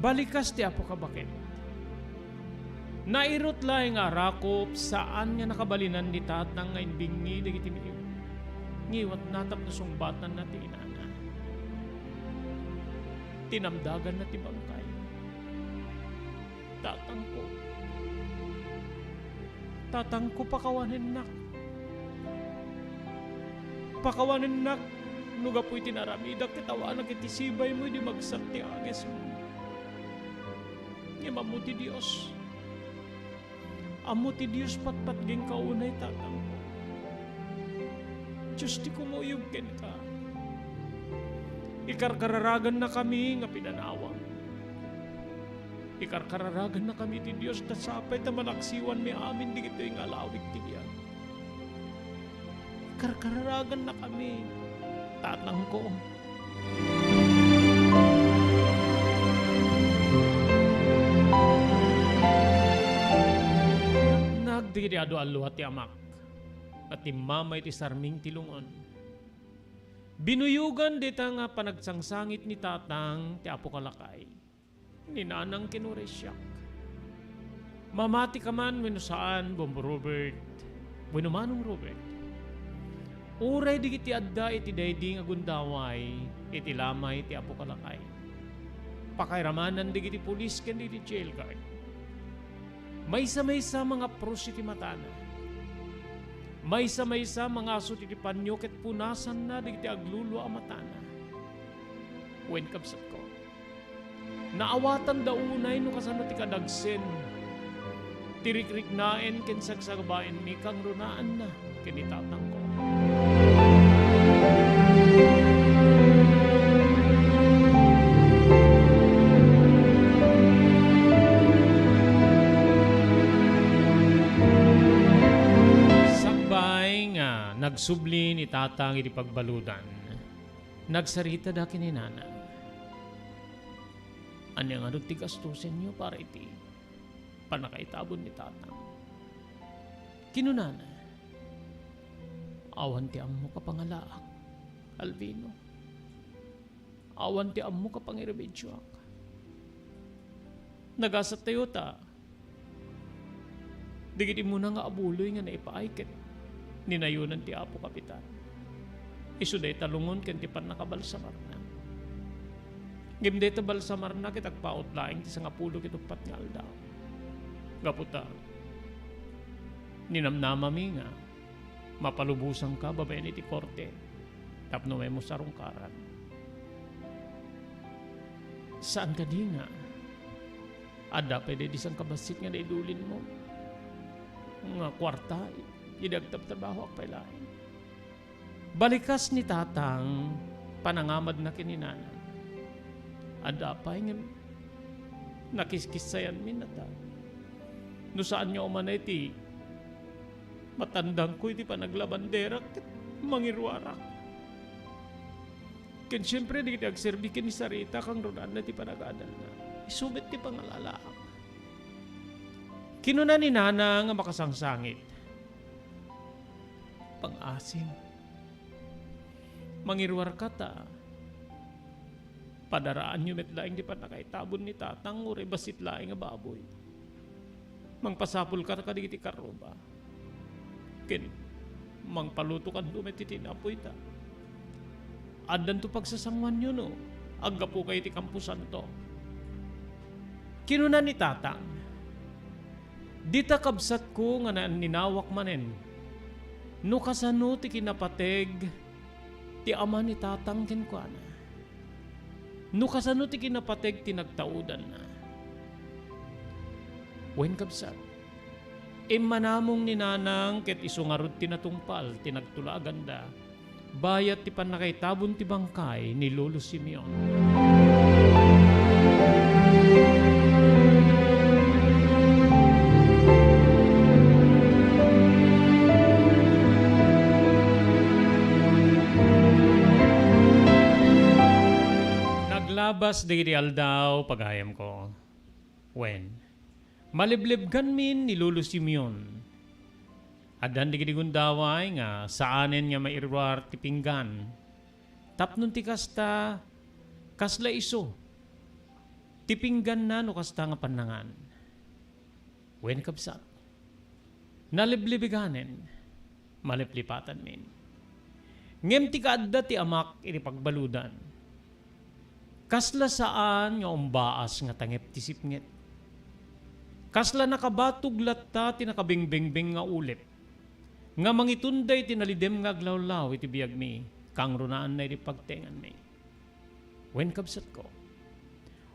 Balikas ti apo ka bakit? Nairot lang nga rakop saan nga nakabalinan ni tatang ngayon bingi dagiti mi. Ngiwat natap na sungbatan na ti inana. Tinamdagan na ti bangkay. Tatang ko pakawanin nak. Pakawanin nak. Nuga po'y tinaramidak kitawanan kiti sibay mo di magsak ti ages mo. Ngimam mo ti Diyos. Amo ti Diyos patpat ging kaunay tatang ko. Diyos ti kumuyog ken ka. Ikarkararagan na kami nga pinanawang. Ikarkararagan na kami ti Diyos ta sapay ta manaksiwan mi amin di gito'y nga lawig ti Diyan. Ikarkararagan na kami, tatang ko. Nagdigidi ado-aluhat ti amak at ti mamay ti sarming tilungon. Binuyugan dita nga panagsangsangit ni tatang ti apo kalakay. Ni Nanang kinuresyak. Mamati ka man weno saan, Bombo Robert. Weno manong Robert. Uray di iti adda iti dayding agundaway, iti lamay ti apo kalakay. Pakairamanan di iti pulis ken di jail guard. Maysa-maysa mga pros iti matana. Maysa-maysa mga aso iti panyo ket punasan na digiti aglulo a matana. Wen kabsat ko. Naawatan da unay no kasano ti kadagsen. Tirik-rik naen ken sagsagabaen mi kang runaan na ken itatang ko. Nagsublin itatang iti pagbaludan. Nagsarita da kininana. Ano nga doon tigastusin nyo para iti panakaitabon ni tatang. Kinunana. Awan ti ammo ka pangalaak, Alvino. Awan ti ammo ka pangiremedyoak. Nagasat tayo ta. Digiti mo na nga abuloy nga naipaayket. Ninayunan ti Apo Kapitan. Isuday talungon ken ti panakabalsamar na. Gimday ta balsamar na kitagpaot laing ti sangapulo kitugpat nga aldaw. Gaputa. Ninamnamami nga. Mapalubusan ka babayan iti korte. Tapno mo sa rungkaran. Saan ka di nga? Ada pwede di sang kabasit nga naidulin mo. Nga kwarta, idagtab-trabaho ak pailain. Balikas ni tatang, panangamad na kininana. Ada pa nga nakiskisayan minata. No saan nyo umanay ti matandang ko iti panaglabanderak mangirwarak. Ken siyempre di kita agserbikin ni Sarita kang ronan na ti panagadal na. Isubit ti pangalalaak. Kinuna ni Nana nga makasangsangit. Pang-asim. Mangirwar ka ta. Padaraan nyo met laing di panakaitabon ni tatang ure basit laing nga baboy. Mangpasapul ka kadigiti karoba. Ken mangpaluto kan dumet iti napoy ta. Addan to pagsasangwan nyo no. Agga po kayo ti kampusan to. Kinuna ni tatang. Dita kabsat ko nga ninawak manen. No kasano ti kinapateg ti ama ni tatang kenkwana. No kasano ti kinapateg ti nagtaudan na. Wen kabsat. Manamong ni nanang ket isungarod ti natungpal ti nagtulaaganda. Bayat ti panakaitabon ti bangkay ni Lolo Simeon. Naglabas di aldaw pagayam ko. When? Maliblibgan min ni Lolo Simeon. Adan di gundaway nga saanen nga mairwar ti pinggan. Tapnon ti kasta kasla iso. Ti pinggan na no kasta nga panangan. Wen kabsat. Naliblibiganen. Maliplipatan min. Ngem ti kaadda ti amak iti pagbaludan. Kasla saan nga umbaas nga tangep ti sipnget. Kasla nakabatog latta ti nakabingbingbing nga ulip. Nga mangitunday tinalidem nga aglawlaw iti biyag mi, kang runaan na iti pagtengan mi. Wen kabsat ko.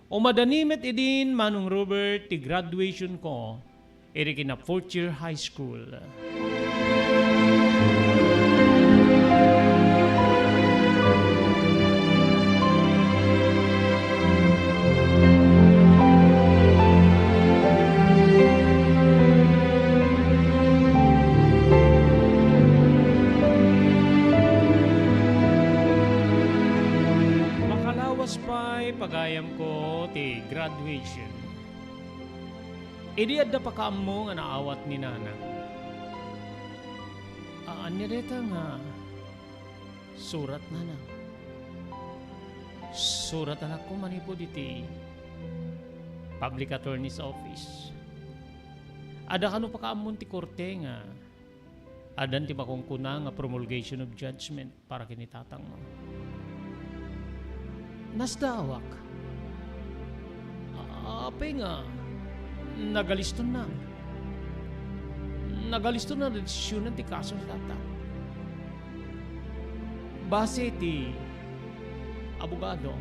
O madanimet idin Manong Robert ti graduation ko, iti kina 4th year high school. Pagayam ko ti graduation. Idi adda pa kaammo nga naawat ni nana. Nireta nga surat na na. Surat anak ko manipod iti public attorney's office. Ada kano pa kaammo ti korte nga adan ti makungkuna nga promulgation of judgment para kinitatang mo. Nasdawak. Apay nga, nagaliston na. Nagaliston na desisyon ti kaso ni tatang. Base ti abogado,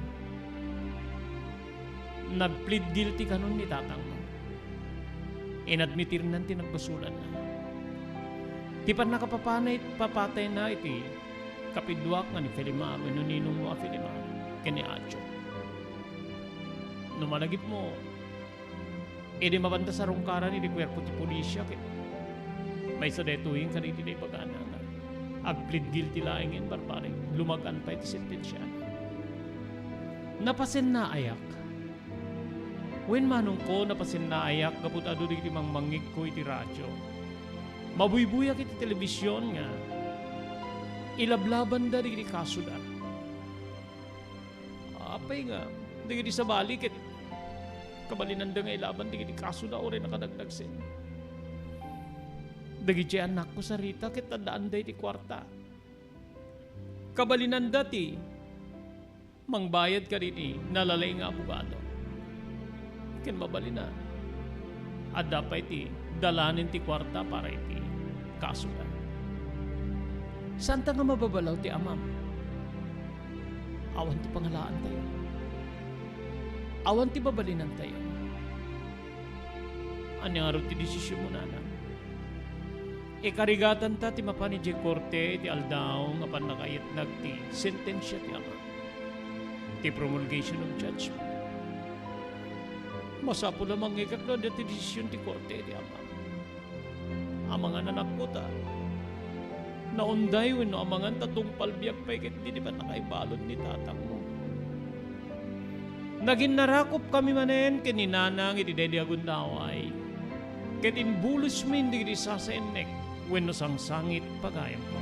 nag-plead guilty kanon ni tatang mo. Inadmitir nan ti nagbasulan na. Ti pan papatay na iti kapidwak nga ni Felimaro, ninong mo a Felimaro. Kani Acho. Numalagip mo, edi mabanda sa rungkaran iti kwerpo ti pulisya. May sa detuhin ka iti na ipagana. Ag-plead guilty laingin, barbaring. Lumagan pa iti sentensya. Napasin na ayak. When manong ko napasin na ayak, kaputado di mang mangig ko iti radyo. Mabuybuyak iti telebisyon nga. Ilablaban da di kaso da. Apay nga, di sa balik it. Kabalinan da nga ilaban di kaso da o rin nakadagdag sin. Dagiti anak ko sa Rita, kitandaan da iti kwarta. Kabalinan dati, mangbayad ka rin nalalay nga abogado. Ken mabalina. At dapat iti dalanin ti kwarta para iti kaso da. Saan ta nga mababalaw ti amam? Awan ti pangalaan tayo. Awan ti babalinan tayo. Ano nga rin ti desisyon mo na na? Ikarigatan ta ti mapani di korte ti aldaw nga pan nakayat nagti sentensya ti ama. Ti promulgation of judgment. Masapo lamang ikaklo ti desisyon ti korte ti ama. Ang mga nanak ko ta. Naunday wenno ang mga tatong palbiyak pa ikit di ba nakaibalod ni tatang mo. Naging narakop kami manen kininanang iti dedi agundaway. Ket inbulos min di sasaenek wenno sang sangit pagayam ko.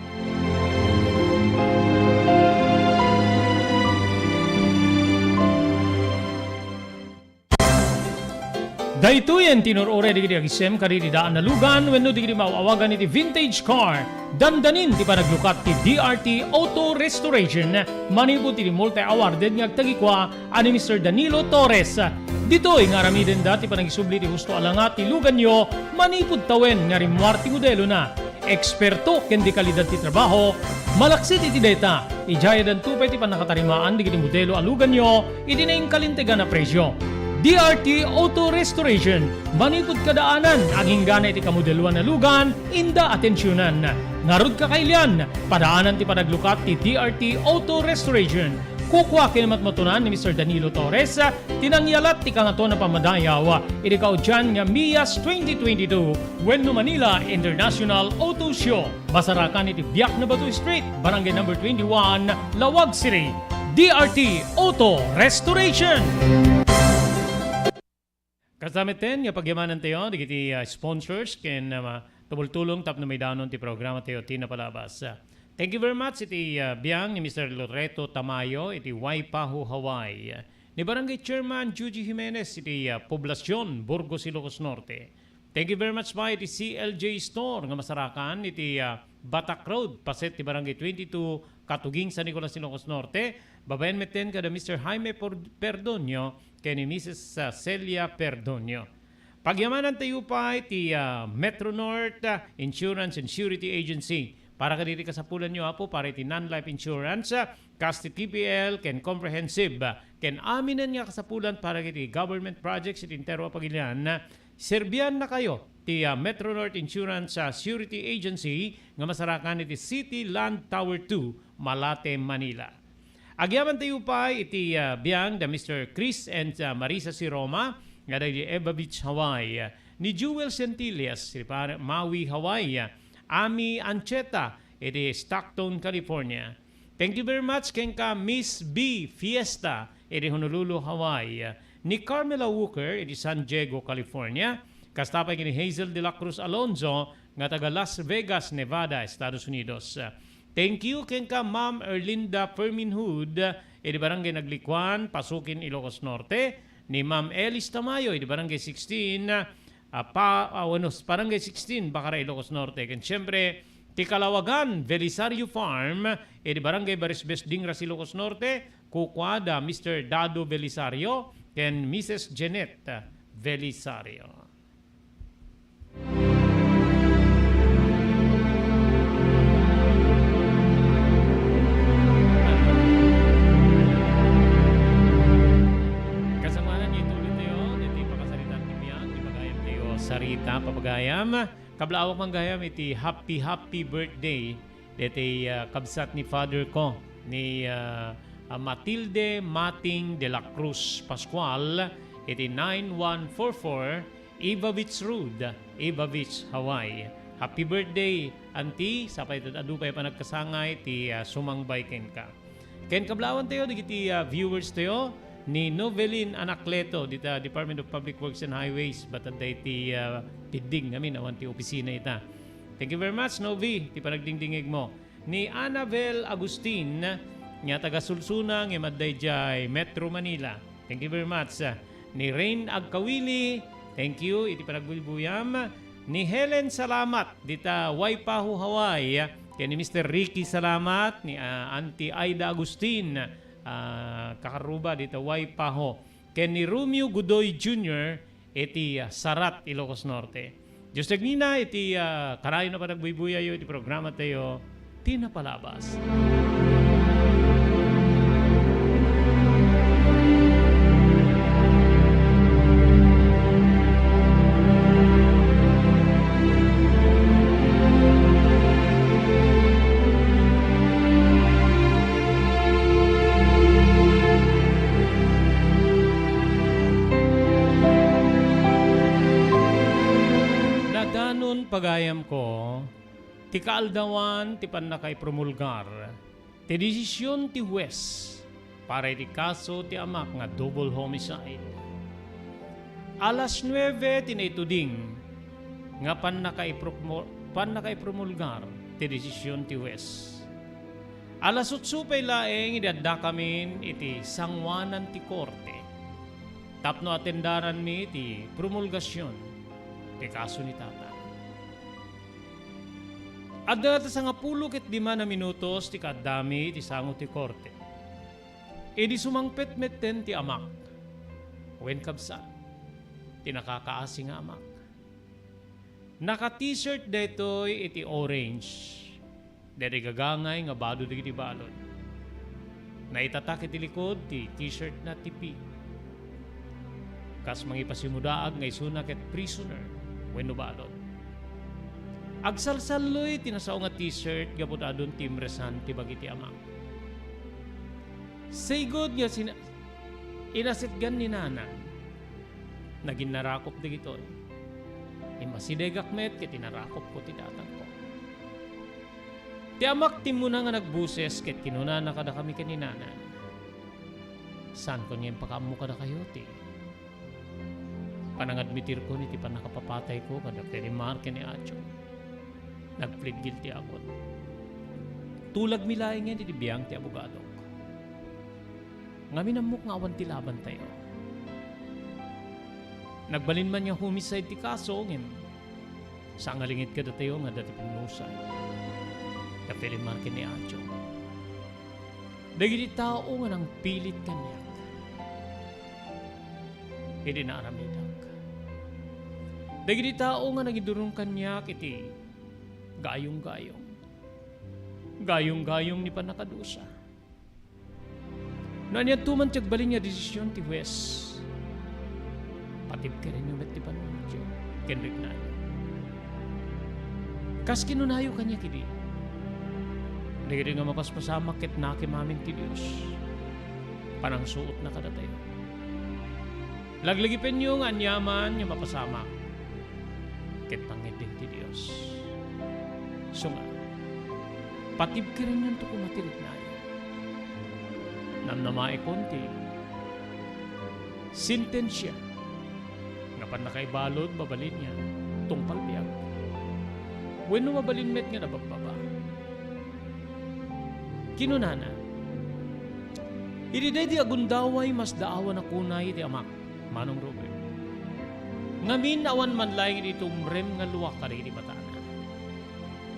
Daytoyen tinurore di agisem kari di daan na lugan wenno di mauawagan iti vintage car. Dandanin ti panaglukat ti DRT Auto Restoration manipod ti multi-awarded nga agtagikwa ani Mr. Danilo Torres. Ditoy nga ramiden dati panagisubli ti husto alangat ti lugan nyo manipod tawen nga rimwar ti modelo na. Eksperto ken di kalidad ti trabaho, malaksit iti data. Ijaya dan tupay ti panakatarimaan di kiti modelo alugan nyo iti na kalintegan na presyo. DRT Auto Restoration, manipod kadaanan, aging gana iti kamodeluan na lugan, inda atensyonan. Ngarod kakailian, padaanan ti panaglukat ti DRT Auto Restoration. Kukwa kinamatmatunan ni Mr. Danilo Torres, tinangyalat ti kangato na pamadayaw, iti kaudyan nga Mias 2022, Wenno Manila International Auto Show. Basarakan iti Biak na Batu Street, Barangay number 21, Lawag City. DRT Auto Restoration. Kasamiten, nga pagyamanan tayo, di kiti sponsors, ken tumultulong tap na may danon ti programa tayo, tinapalabas. Thank you very much, iti biyang ni Mr. Loreto Tamayo, iti Waipahu, Hawaii. Ni Barangay Chairman Juji Jimenez, iti Poblasyon, Burgos, Ilocos Norte. Thank you very much pa, iti CLJ Store, nga masarakan, iti Batak Road, paset ti Barangay 22, Katuging, San Nicolas, Ilocos Norte. Babayan meten kada Mr. Jaime Perdonio, kay ni Mrs. Celia Perdonio. Pagyamanan tayo pa iti Metro North Insurance and Surety Agency. Para kadiri kasapulan nyo apo, para iti non-life insurance, Casti TPL, ken comprehensive, ken aminan nga kasapulan para iti government projects iti intero pagilian. Serbian na kayo ti Metro North Insurance Surety Agency nga masarakan iti City Land Tower 2, Malate, Manila. Agyaman tayo pa iti biyang da Mr. Chris and Marisa si Roma nga da di Eva Beach, Hawaii. Ni Jewel Centillas, si Maui, Hawaii. Ami Ancheta, iti Stockton, California. Thank you very much kenka Miss B Fiesta, iti Honolulu, Hawaii. Ni Carmela Walker, iti San Diego, California. Kastapay kini Hazel de la Cruz Alonzo, nga taga Las Vegas, Nevada, Estados Unidos. Thank you kenka Ma'am Erlinda Ferminhood, iti Barangay Naglikwan, Pasukin, Ilocos Norte. Ni Ma'am Elis Tamayo, iti Barangay 16, Barangay 16, Bacara, Ilocos Norte. Ken siyempre, ti Kalawagan, Belisario Farm, iti Barangay Barisbes, Dingras, Ilocos Norte. Kukwada, Mr. Dado Belisario, ken Mrs. Jeanette Belisario. Sarita papagayam kablaawak manggayam iti happy birthday iti kabsat ni father ko ni Matilde Mating de la Cruz Pascual iti 9144 Eva Beach Road, Eva Beach, Hawaii. Happy birthday, auntie. Sapay adu pa'y panagkasangay, ti sumangbay ken ka. Ken kablawan tayo, digiti viewers tayo, ni Novelin Anacleto, dita Department of Public Works and Highways, batad ti pidding namin, awan ti opisina ita. Thank you very much, Novi, ti panagdingdingig mo. Ni Annabel Agustin, nga taga Sulsuna, nga madday jay Metro Manila. Thank you very much. Ni Rain Agkawili, thank you, iti panagbulbuyam. Ni Helen Salamat, dita Waipahu, Hawaii. Kaya ni Mr. Ricky Salamat, ni Auntie Aida Agustin, kakaruba dito Waipaho. Kaya ni Romeo Godoy Jr., iti Sarat, Ilocos Norte. Diyos nagnina, iti karayo na pa nagbuybuyayo, iti programa tayo, tinapalabas. Pagayam ko, ti kaaldawan ti panakay promulgar, ti desisyon ti Wes para iti kaso ti amak nga double homicide. Alas 9 tinaituding nga panakay promulgar ti desisyon ti Wes. Alas 8 pay laeng idadda kamin iti sangwanan ti korte. Tapno atendaran mi ti promulgasyon ti kaso ni tata. Adda ta sa nga 10 na minutos ti kadami ti sango ti korte. Di sumangpet metten ti amak. Wen kabsat, ti nakakaasi nga amak. Naka-t-shirt detoy iti orange. Dede gagangay nga bado digiti balod. Naitatak iti likod ti t-shirt na tipi. Kas mangipasimudaag nga isuna ket prisoner wenno balod. Agsalsaloy tinasao nga t-shirt gapot adon timresan ti bagiti amak. Say good nga inasitgan ni nana. Naging narakop digitoy. Imasidegak met ket tinarakop ko ti datang ko. Ti amak ti muna nga nagbuses ket kinuna na kada kami kaninana. San ko niya pakamu kada kayo ti. Panangadmitir ko ni ti panakapapatay ko kada ni Mark ni Acho. Nag-plead guilty ako. Tulag milaing yan, ditibiyang ti abogado. Ngamin amok nga awan ti laban tayo. Nagbalin man yung homicide ti kaso, ngem. Sa ngalingit ka datayo nga dati pinusay. Kapili markin ni Acho. Dagiti tao nga nang pilit kanyak. Hindi na aramidak. Dagiti tao nga nagidurong kanyak iti gayong-gayong. Gayong-gayong ni panakadusa. Nanya tuman tiyagbalin niya desisyon ti Wes. Patib ka rin yung met ti panunodyo. Kenrik na. Kas kinunayo kanya kidi. Hindi nga mapaspasamak ket nakimamin ti Diyos. Panang suot na kadatayo. Laglagipin nyo nga anyaman yung mapasamak. Ket pangidin ti Diyos. So nga, patib ka rin yan to kumatirik na yan. Namnamae konti, sintensya, nga pan nakaibalod, babalin niya, tungpal biyag. When mabalin met nga nabagbaba. Kinunana, iriday di agundaway mas daawan na kunay di amak, Manong Robert. Ngamin awan man laing itong rem nga luwak ka rin di batana.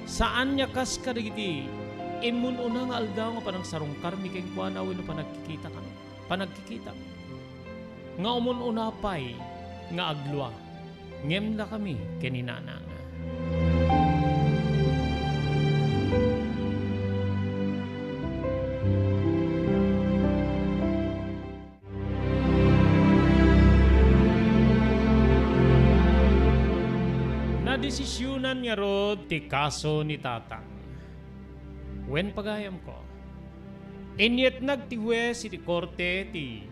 Saan niya kas karigiti imun una nga aldaw nga panang sarong karmi keng kuana wenno panagkikita kami. Panagkikita. Nga umun una pay nga agluwa. Ngem na kami keninana nga. Nadesisyonan nga rod ti kaso ni tatang. Wen pagayam ko, inyet nagtiwes iti korte ti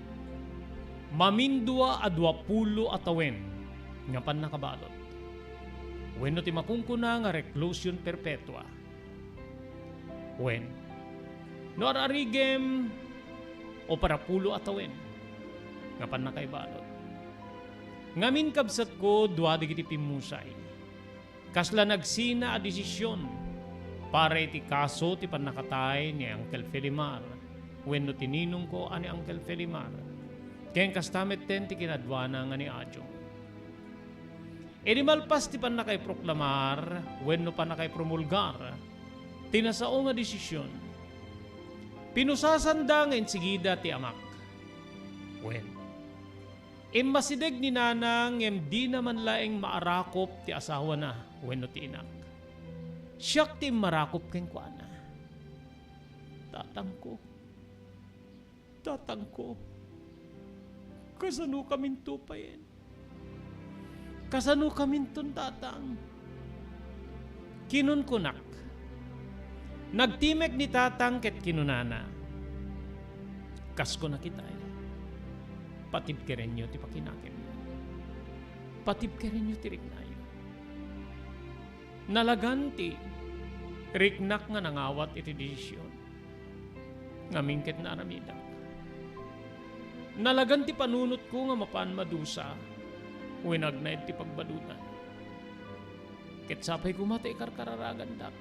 mamindua a 20 atawen nga pan nakabalot. wenno ti makungkuna nga reclusion perpetua. Wen, no ararigem o parapulo atawen, nga pan nakaibalot. Ngamin kabsat ko, dua digiti pimusay. Kasla nagsina a desisyon para iti kaso ti panakatay ni Uncle Felimar. Wenno tininong ko ani Uncle Felimar. Ken kastamet ten ti kinadwana nga ni Adjong. Edi malpas ti panakay proklamar, wenno panakay promulgar, tinasao nga desisyon. Pinusasanda nga insigida ti amak. Wen, masideg ni nanang di naman laeng maarakop ti asawa na, wenno ti inak. Siyak ti marakop ken kuana. Tatang ko, kasano kamin tupayin? Kasano kamin ton tatang? Kinun kunak. Nagtimek ni tatang ket kinunana. Kasko na kita patib kerenyo ti pakinakem. Patib kerenyo ti riknayo. Nalaganti riknak nga nangawat iti desisyon. Ngamingket na aramidak. Nalaganti panunot ko nga mapan madusa. Winagnaid ti pagbadutan. Ket sapay kumata ikarkararagandak.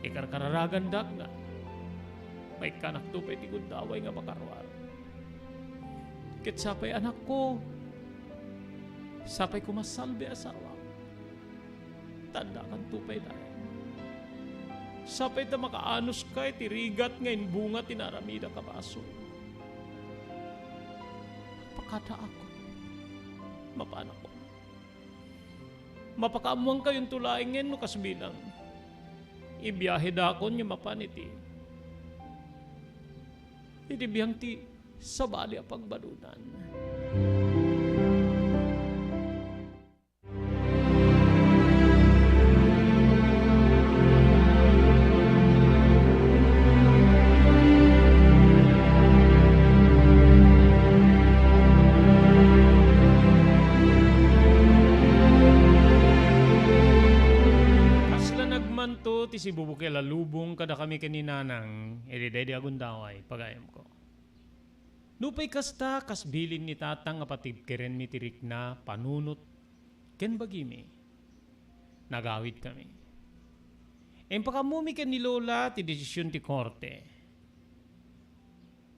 Ikarkararagandak nga. May kanak tupay ti gundaway nga makarwar. Ket sapay anak ko. Sapay kumasalbi asawa. Tanda kan tupay dahil. Sapay ta makaanos kay tirigat ngayon bunga tinaramida kabaso. Pakada ako. Mapana ko. Mapakaamuang kayong tulaingin no kasbilang. Ibiyahe dakon yung mapaniti. Iti biyang ti sabali a pagbadunan. Ti si bubuke lalubong kada kami kaninanang ediday di agundaway pagayam ko. Nupay kasta kasbilin ni tatang apatib keren mi tirik na panunot ken bagimi. Nagawid kami. Pakamumi ken ni Lola ti desisyon ti korte.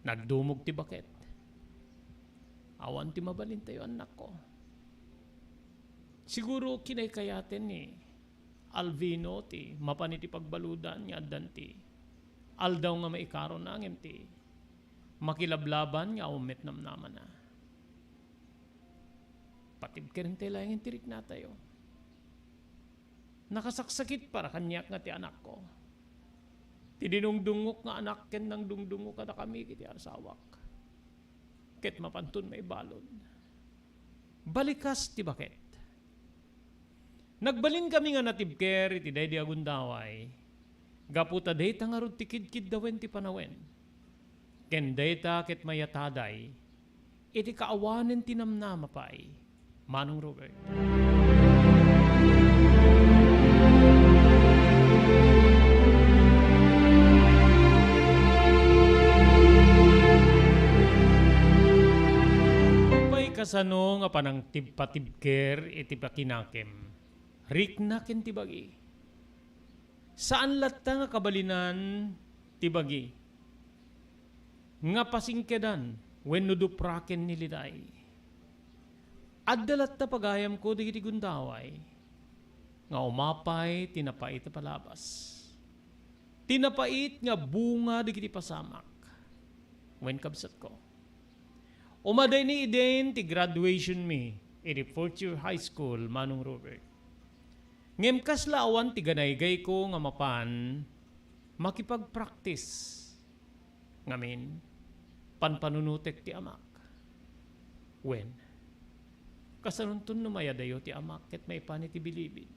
Nagdumog ti baket. Awan ti mabalin tayo anak ko. Siguro kinaykayaten ni Alvino ti mapaniti pagbaludan nga addanti. Aldaw nga maikaron na ngem ti makilablaban nga umet namnaman na. Patib ka rin tayo lang tirik na tayo. Nakasaksakit para kanyak nga ti anak ko. Ti dinungdungok nga anak ken nang dungdungok kada kami kiti arsawak. Ket mapantun may balod. Balikas ti baket. Nagbalin kami nga natibker iti day di agundaway. Gaputa dayta nga rod ti kidkid dawen ti panawen. Ken dayta ket mayataday. Iti kaawanen tinamnama pay. Manong Robert. Upay kasano nga panang patibker iti pakinakem. Rikna ken tibagi. Saan latta nga kabalinan tibagi? Nga pasingkedan wenno dupraken niliday. Adda latta pagayam ko digiti gundaway. Nga umapay tinapait na palabas. Tinapait nga bunga digiti pasamak. Wen kabsat ko. Umaday ni iden ti graduation mi iti fourth year high school Manong Robert. Ngem kaslaawan ti ganaygay ko nga mapan makipag-practice. Ngamin, panpanunutek ti amak. Wen, kasanuntun numayadayo ti amak ket may pani ti bilibid.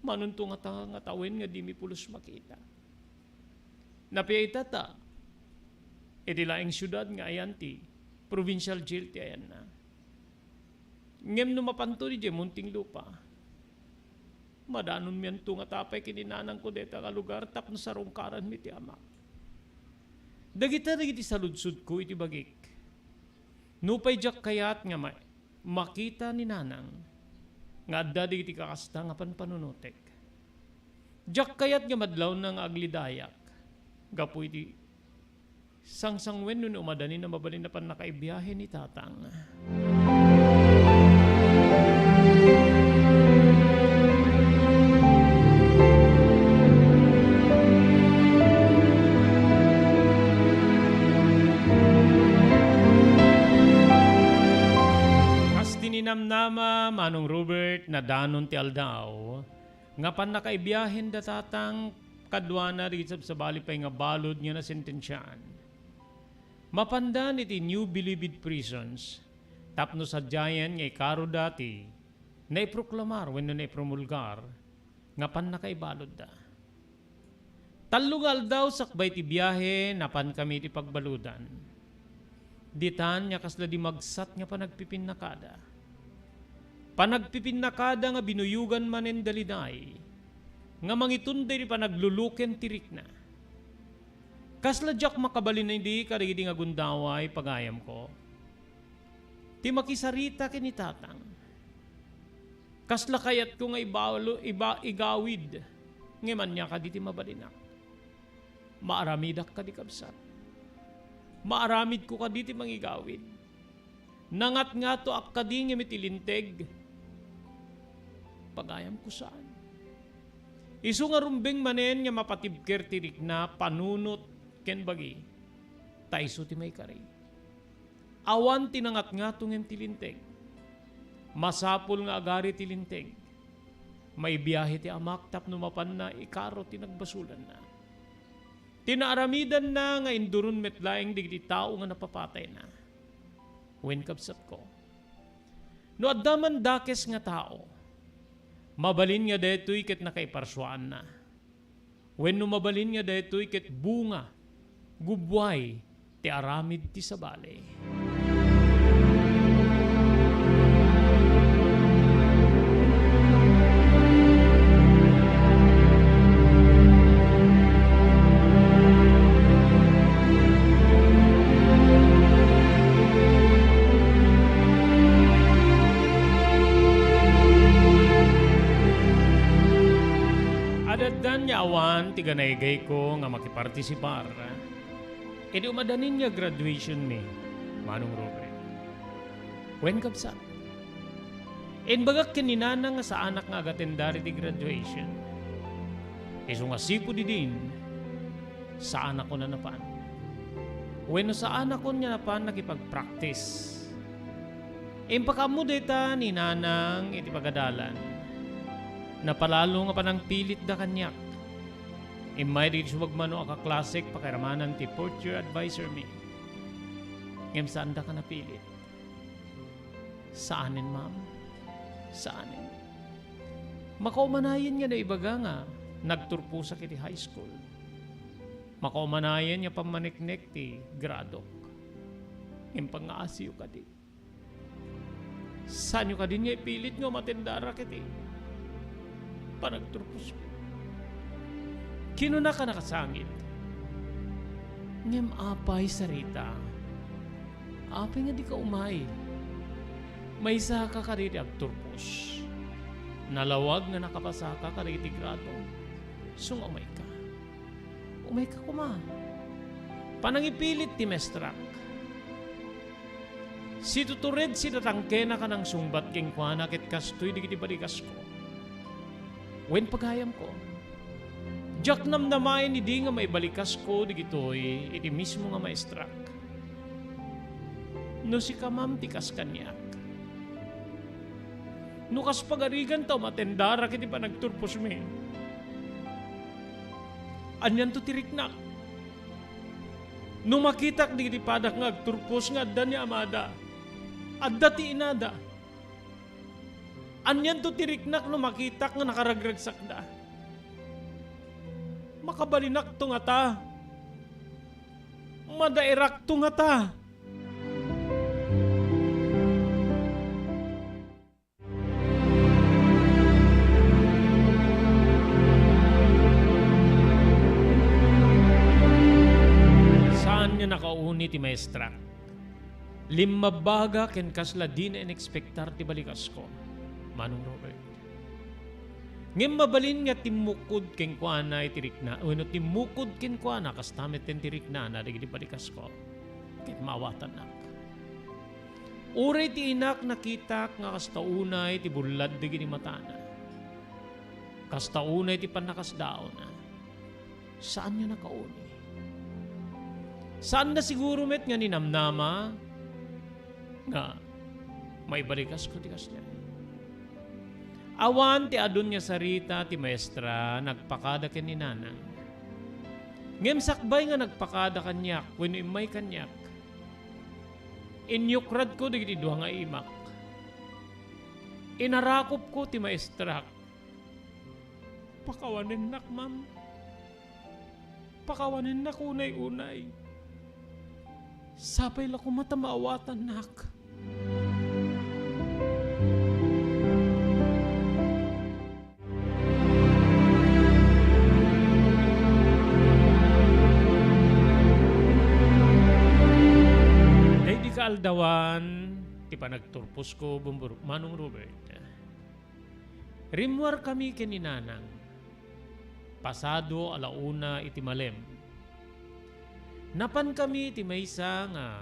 Manunto nga tawen nga di mi pulos makita. Napiyay tata, iti laing syudad nga ayan ti provincial jail ti ayan na. Ngem numapanto di munting lupa. Madanon miyan to nga tapay kininanang ko deta ka lugar tapno sa rungkaran mi ti amak. Dagiti sa ludsud ko iti bagik. Nupay jak kayat nga makita ni nanang nga adda digiti kakasta nga panpanunutek. Jak kayat nga madlaw na nga aglidayak. Gapu iti sangsangwen nun umadani na mabalin na pan nakaibiyahe ni tatang. Namnama Manong Robert na danon ti aldaw nga pan nakaibiyahin da tatang kadwana rizab sa balipay nga balod nga na sentensyan. Mapandan iti New Bilibid Prisons tapno sa giant nga ikaro dati na iproklamar wenno na ipromulgar nga pan nakaibalod da. Tallugal daw sakbay ti biyahe na pan kami ti pagbaludan. Ditan nga kasla di magsat nga panagpipinakada. Panagpipinakada nga binuyugan manen daliday, nga mangitunday panagluluken tirik na. Kasla jak makabalin na hindi karigidi nga gundaway pagayam ko. Ti makisarita kinitatang. Kasla kayat ko nga igawid, nga man niya ka diti mabalinak. Maaramidak ka di kabsat. Maaramid ko ka diti mangigawid. Nangat nga to akadi nga mitilinteg, pagayam ko saan. Isu nga rumbeng manen nga mapatibker tirik na panunot ken bagi. Taiso ti may kari. Awan tinangat nga tungen tilinteg. Masapul nga agari tilinteg. May biyahe ti amak tapno mapan na ikaro tinagbasulan na. Tinaaramidan na nga indurun metlaeng digiti tao nga napapatay na. Wen kapsat ko. No addaman dakes nga tao, mabalin nga detoy ket nakaiparswaan na. Wenno mabalin nga detoy ket bunga, gubway, ti aramid ti sabali. Awan, tiga naigay ko nga makipartisipar. E di umadanin niya graduation ni Manong Robert. When kapsa? En bagak kininana nga sa anak nga agatendari di graduation. Iso nga sipo di din sa anak ko na napan. When sa anak ko niya napan nakipag-practice. En pakamu deta ni nanang iti pagadalan. Napalalo nga panang pilit da kanyak. Imay di sumagmano ang kaklasik pakiramanan ti fourth year advisor mi. Ngem saan da ka napilit? Saanin, ma'am? Saanin? Makaumanayan nga na ibaga nga nagturpo sa kiti high school. Makaumanayan nga pamaniknek ti gradok. Ngem pangaasiyo ka di. Saan ka din nga ipilit nga matendara kiti? Panagturpos ko. Kinuna ka nakasangit. Ngem apay sarita. Apay nga di ka umay. May isa ka kariti agturpos. Nalawag nga nakapasa ka kariti grado. Sung umay ka. Umay ka kuma. Panangipilit ti mestrak. Si tutured si tatangke na ka ng sumbat king kwa nakit kastoy di kiti balikas ko. Wen pagayam ko. Jak namnamayan ni di nga maibalikas ko di gitoy iti mismo nga maestrak. No si kamam tikas kanyak. No kas pagarigan to matendara kiti pa nagturpos mi. Anyan to tiriknak. No makitak di kiti padak nga agturpos nga adda ni amada. Adda ti inada. Anyan to tiriknak no makitak nga nakaragragsak da. Makabalinak to nga ta. Madairak to nga ta. Saan niya nakauni ti maestra? Limabaga ken kasla di na inexpektar ti balikas ko. Manong Robert. Ngem mabalin nga timukod ken kuana iti rikna. Uno timukod ken kuana kas tamet ten ti rikna na dagiti balikas ko. Ket maawatan nak. Uray ti inak nakitak nga kas taunay ti bulad digiti matana. Kas taunay ti panakasdaon na. Saan niya nakauni? Saan na siguro met nga ninamnama nga may balikas ko ti kasya. Awan ti adun niya sarita ti maestra nagpakada ken ni nanang. Ngem sakbay nga nagpakada kanyak wenno imay kanyak. Inyukrad ko digiti duha nga imak. Inarakop ko ti maestra. Pakawanin nak, ma'am. Pakawanin nak unay-unay. Sapay la ko matamaawatan nak. Day di kaaldawan, ti panagturpos ko bumburok Manong Robert. Rimwar kami kininanang. Pasado alauna iti malem. Napan kami iti maysa nga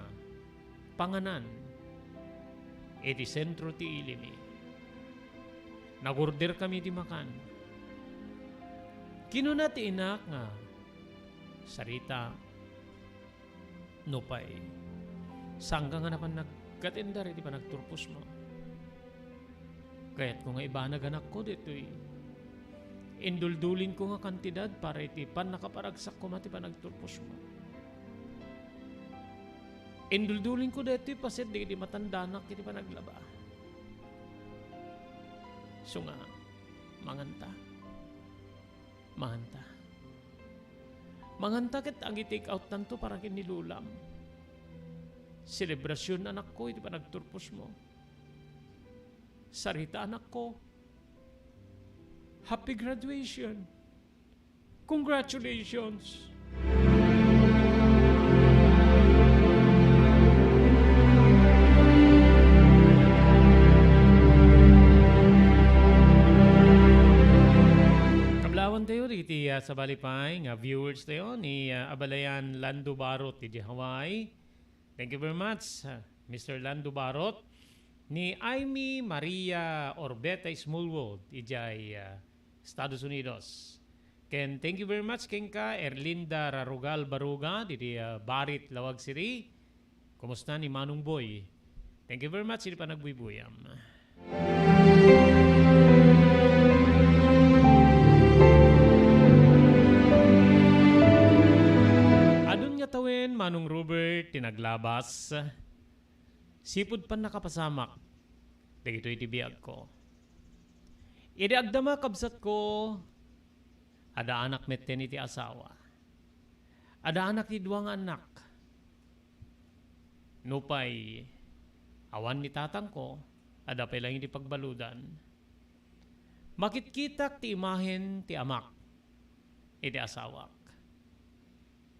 panganan. Iti sentro ti ilimi. Nagorder kami iti makan. Kinuna ti inak nga sarita nupay. Sangga nga napan nagkatendar iti panagturpos mo. Kaya't kung nga iba naganak ko dito'y induldulin ko nga kantidad para iti pan nakaparagsak ko mati panagturpos mo. Induldulin ko dito'y pasit di matandanak iti panaglaba. So nga, manganta. Manganta. Manganta ket ang i-take out tanto para kinilulam. Selebrasyon anak ko iti panagturpos mo. Sarita anak ko. Happy graduation. Congratulations. Kablawan tayo riti sa balipay nga viewers tayo ni Abalayan Lando Barot ti Hawaii. Thank you very much, Mr. Lando Barot. Ni Amy Maria Orbeta Smallwood, ijay Estados Unidos. Ken thank you very much Kenka Erlinda Rarugal Baruga di Barit Lawag City. Kumusta ni Manong Boy? Thank you very much hindi pa nagbuybuyam. Adun nga tawin Manong Robert tinaglabas. Sipud pan nakapasamak. Dagito iti biag ko. Iti agdama kabsat ko. Ada anak metten iti asawa. Ada anak ti duwang anak. Nupay awan ni tatang ko. Ada pa lang iti pagbaludan. Makitkitak ti imahen ti amak. Iti asawak.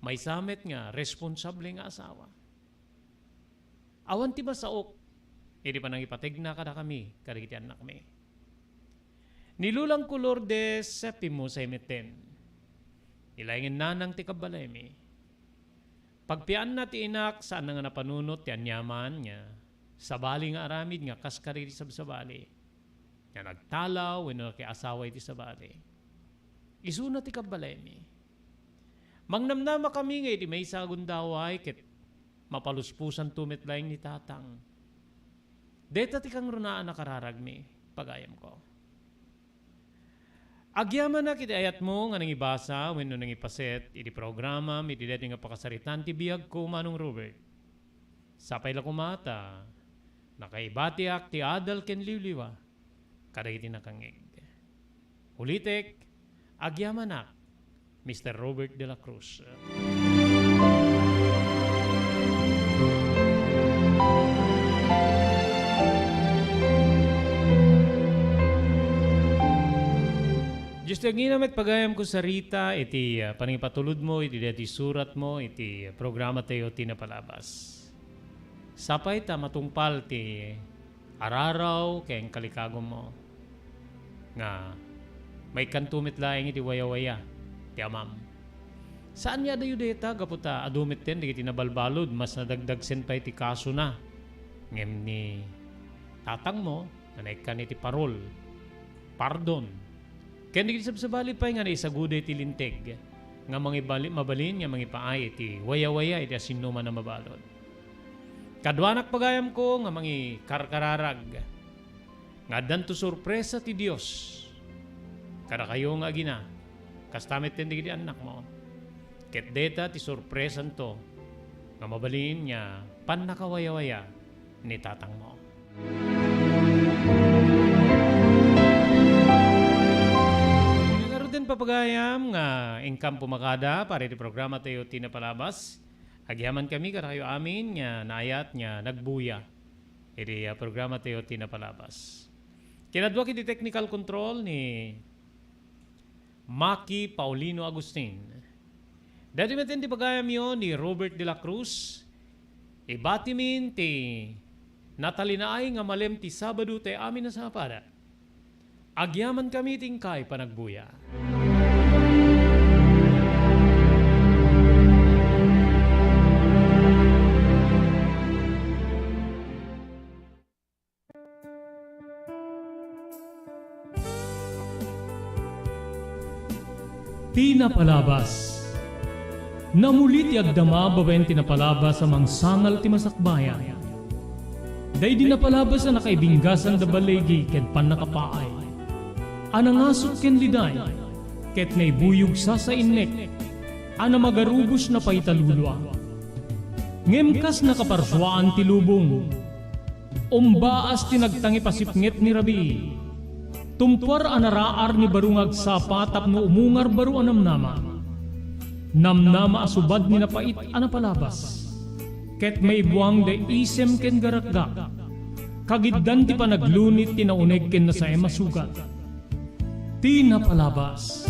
May samet nga responsable nga asawa. Awan ti masaok, hindi pa nang ipatigna kada kami, karikiti anak mi. Nilulang ko Lourdes sa pimusay meten. Ilaingin nanang ti kabalay mi. Pagpian na ti inak, saan nga napanunot ti anyaman niya, sabali nga aramid nga kaskari ti sabsabali. Nga nagtalaw, wino kay asawa iti sabali. Isuna ti kabalay mi. Mangnamnama kami nga iti may sagundaway, ket mapaluspusan tumitlaing ni tatang. Deta ti kang runaan nakararag mi, pagayam ko. Agyaman na kiti ayat mo nga nang ibasa, wenno nang ipaset, iti programa, iti deti nga pakasaritan ti biyag ko Manong Robert. Sapay la kumata, nakaibatiak ti adal ken liwliwa, kada iti nakangig. Ulitek, agyaman na, Mr. Robert de la Cruz. Diyos na ginamit pagayam ko sa Rita, iti panipatulod mo, iti dati surat mo, iti programa tayo tinapalabas. Sapay ta matungpal ti araraw kayang kalikago mo. Nga may kantumit laing iti waya-waya, ti amam. Saan niya dayo deta, gaputa, adumit din, di tinabalbalod, mas nadagdag sen pa iti kaso na. Ngem ni tatang mo, nanay ka iti parol, pardon. Kaya di sabsabali pa nga na isaguda iti linteg, nga mabalin, nga mga paay iti waya-waya, iti asinuman na mabalod. Kadwanak pagayam ko, nga mga karkararag, nga danto sorpresa ti Diyos, kada kayo nga gina, kastamit din di anak mo. Ket deta ti sorpresan to, nga mabalin niya panakawaya-waya ni tatang mo. Nagaro din papagayam nga income pumakada para iti programa tayo tinapalabas. Agyaman kami karayo amin nga naayat nga nagbuya. Iti programa tayo tinapalabas. Kinadwa kiti technical control ni Maki Paulino Agustin. Dati matin di pagayam yun ni Robert de la Cruz. Ibatimin ti natalinaay nga malem ti Sabado ti amin na sa pada. Agyaman kami tingkay panagbuya. Tinapalabas. Namulit ti agdama babaen tinapalabas amang sangal ti masakbayan. Day di napalabas na nakaibinggasan da balegi ket panakapaay. Anangasot ken liday ket naibuyog sa innek. Ana magarubos na paitalulwa. Ngemkas nakaparswaan ti lubong. Umbaas ti nagtangi pasipnget ni Rabi. Tumpar anaraar ni barungag sapa tapno umungar baru anamnama. Namnama asubad ni napait anapalabas. Ket may buwang da isem ken garakga. Kagiddan ti panaglunit ti nauneg ken na sa emasugat. Tinapalabas.